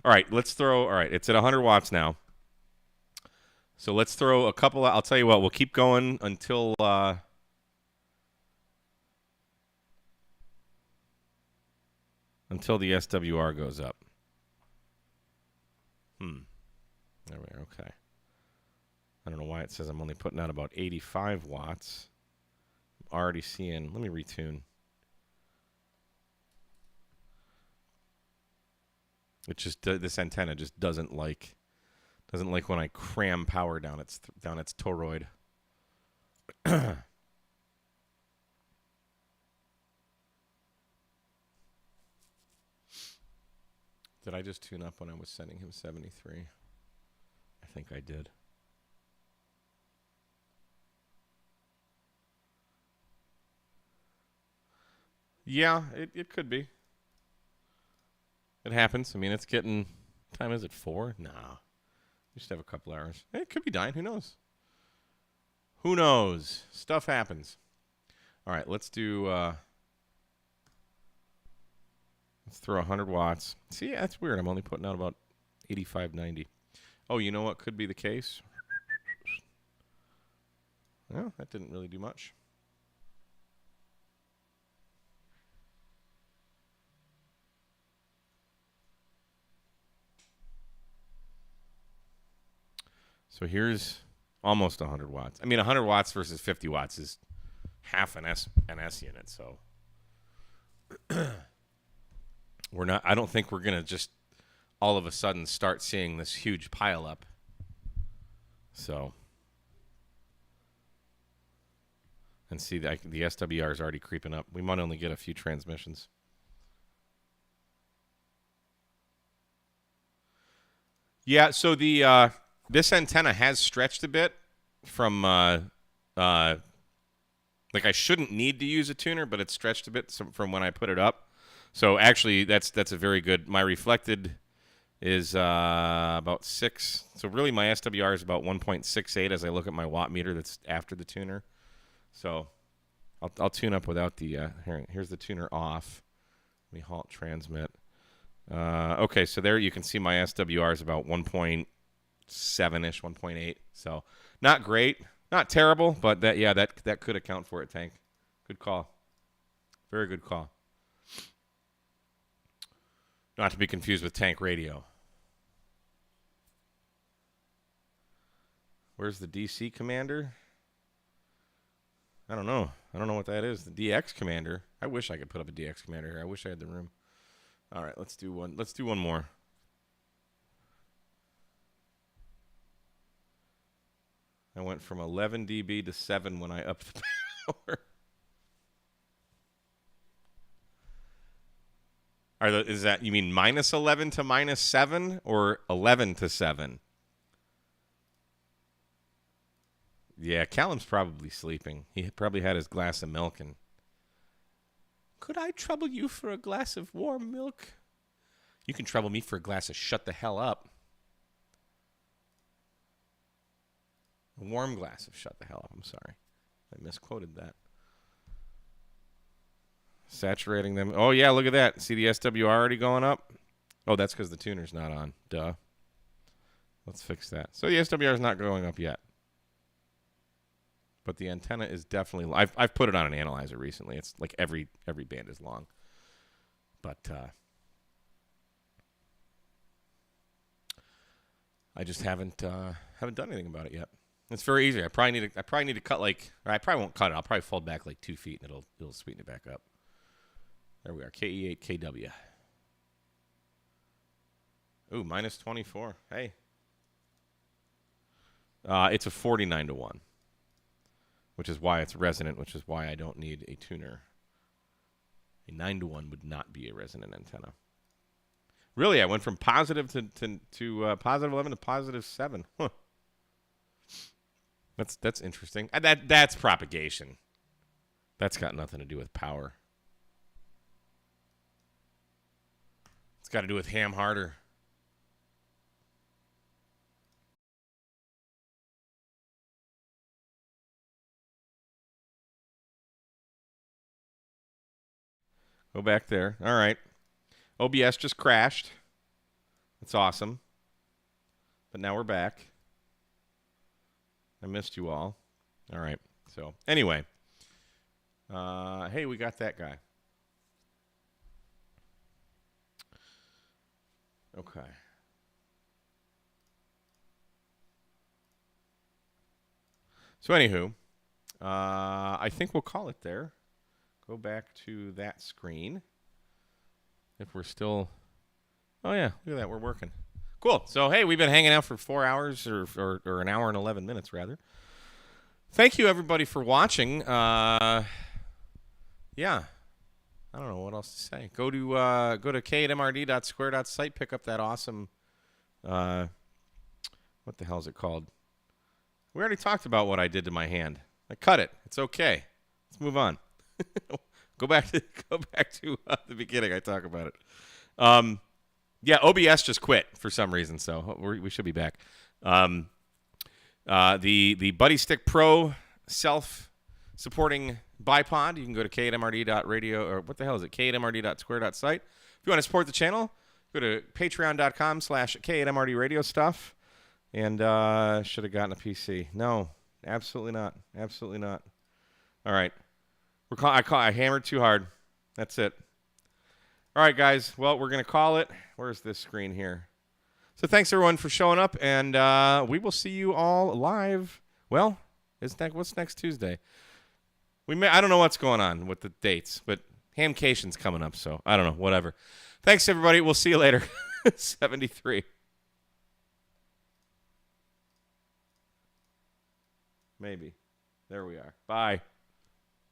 All right, let's throw. All right, it's at 100 watts now. So let's throw a couple. I'll tell you what. We'll keep going until the SWR goes up. There we are. Okay. I don't know why it says I'm only putting out about 85 watts. I'm already seeing. Let me retune. It just this antenna just doesn't like when I cram power down its toroid. Did I just tune up when I was sending him 73? I think I did. Yeah, it could be. It happens. I mean, it's getting... What time is it? 4? Nah. We just have a couple hours. It could be dying. Who knows? Who knows? Stuff happens. All right, let's do... let's throw 100 watts. See, that's weird. I'm only putting out about 85, 90. Oh, you know what could be the case? Well, that didn't really do much. So here's almost 100 watts. I mean, 100 watts versus 50 watts is half an S unit. So we're not. I don't think we're gonna just all of a sudden start seeing this huge pile up. So and see the SWR is already creeping up. We might only get a few transmissions. Yeah. So the this antenna has stretched a bit from, like I shouldn't need to use a tuner, but it's stretched a bit from when I put it up. So actually, that's a very good. My reflected is about 6. So really, my SWR is about 1.68 as I look at my watt meter. That's after the tuner. So I'll tune up without the. Here's the tuner off. Let me halt transmit. Okay, so there you can see my SWR is about 1.7-ish, 1.8. So not great, not terrible, but that could account for it, Tank. Good call. Very good call. Not to be confused with Tank Radio. Where's the DC commander? I don't know. I don't know what that is. The DX commander. I wish I could put up a DX commander here. I wish I had the room. All right, let's do one. Let's do one more. I went from 11 dB to 7 when I upped the power. Is that, you mean minus 11 to minus 7 or 11 to 7? Yeah, Callum's probably sleeping. He probably had his glass of milk and... Could I trouble you for a glass of warm milk? You can trouble me for a glass of shut the hell up. A warm glass of shut the hell up. I'm sorry. I misquoted that. Saturating them. Oh, yeah, look at that. See the SWR already going up? Oh, that's because the tuner's not on. Duh. Let's fix that. So the SWR is not going up yet. But the antenna is definitely... I've put it on an analyzer recently. It's like every band is long. But I just haven't done anything about it yet. It's very easy. I probably need to cut like... Or I probably won't cut it. I'll probably fold back like 2 feet and it'll sweeten it back up. There we are. KE8KW. Ooh, minus 24. Hey. It's a 49 to 1. which is why it's resonant, which is why I don't need a tuner. A 9-to-1 would not be a resonant antenna. Really, I went from positive to positive 11 to positive 7. Huh. That's interesting. That's propagation. That's got nothing to do with power. It's got to do with ham harder. Go back there. All right. OBS just crashed. That's awesome. But now we're back. I missed you all. All right. So, anyway. Hey, we got that guy. Okay. So, anywho, I think we'll call it there. Go back to that screen. If we're still... Oh, yeah. Look at that. We're working. Cool. So, hey, we've been hanging out for 4 hours or an hour and 11 minutes, rather. Thank you, everybody, for watching. Yeah. I don't know what else to say. Go to k8mrd.square.site. Pick up that awesome... what the hell is it called? We already talked about what I did to my hand. I cut it. It's okay. Let's move on. Go back to the beginning. I talk about it. Yeah, OBS just quit for some reason, so we should be back. The Buddy Stick Pro self-supporting bipod. You can go to k8mrd.radio, or what the hell is it? k8mrd.square.site. If you want to support the channel, go to patreon.com/k8mrdradio stuff. And should have gotten a PC. No, absolutely not. Absolutely not. All right. I hammered too hard. That's it. All right, guys. Well, we're going to call it. Where's this screen here? So thanks, everyone, for showing up. And we will see you all live. Well, what's next Tuesday? I don't know what's going on with the dates, but Hamcation's coming up, so I don't know. Whatever. Thanks, everybody. We'll see you later. 73. Maybe. There we are. Bye.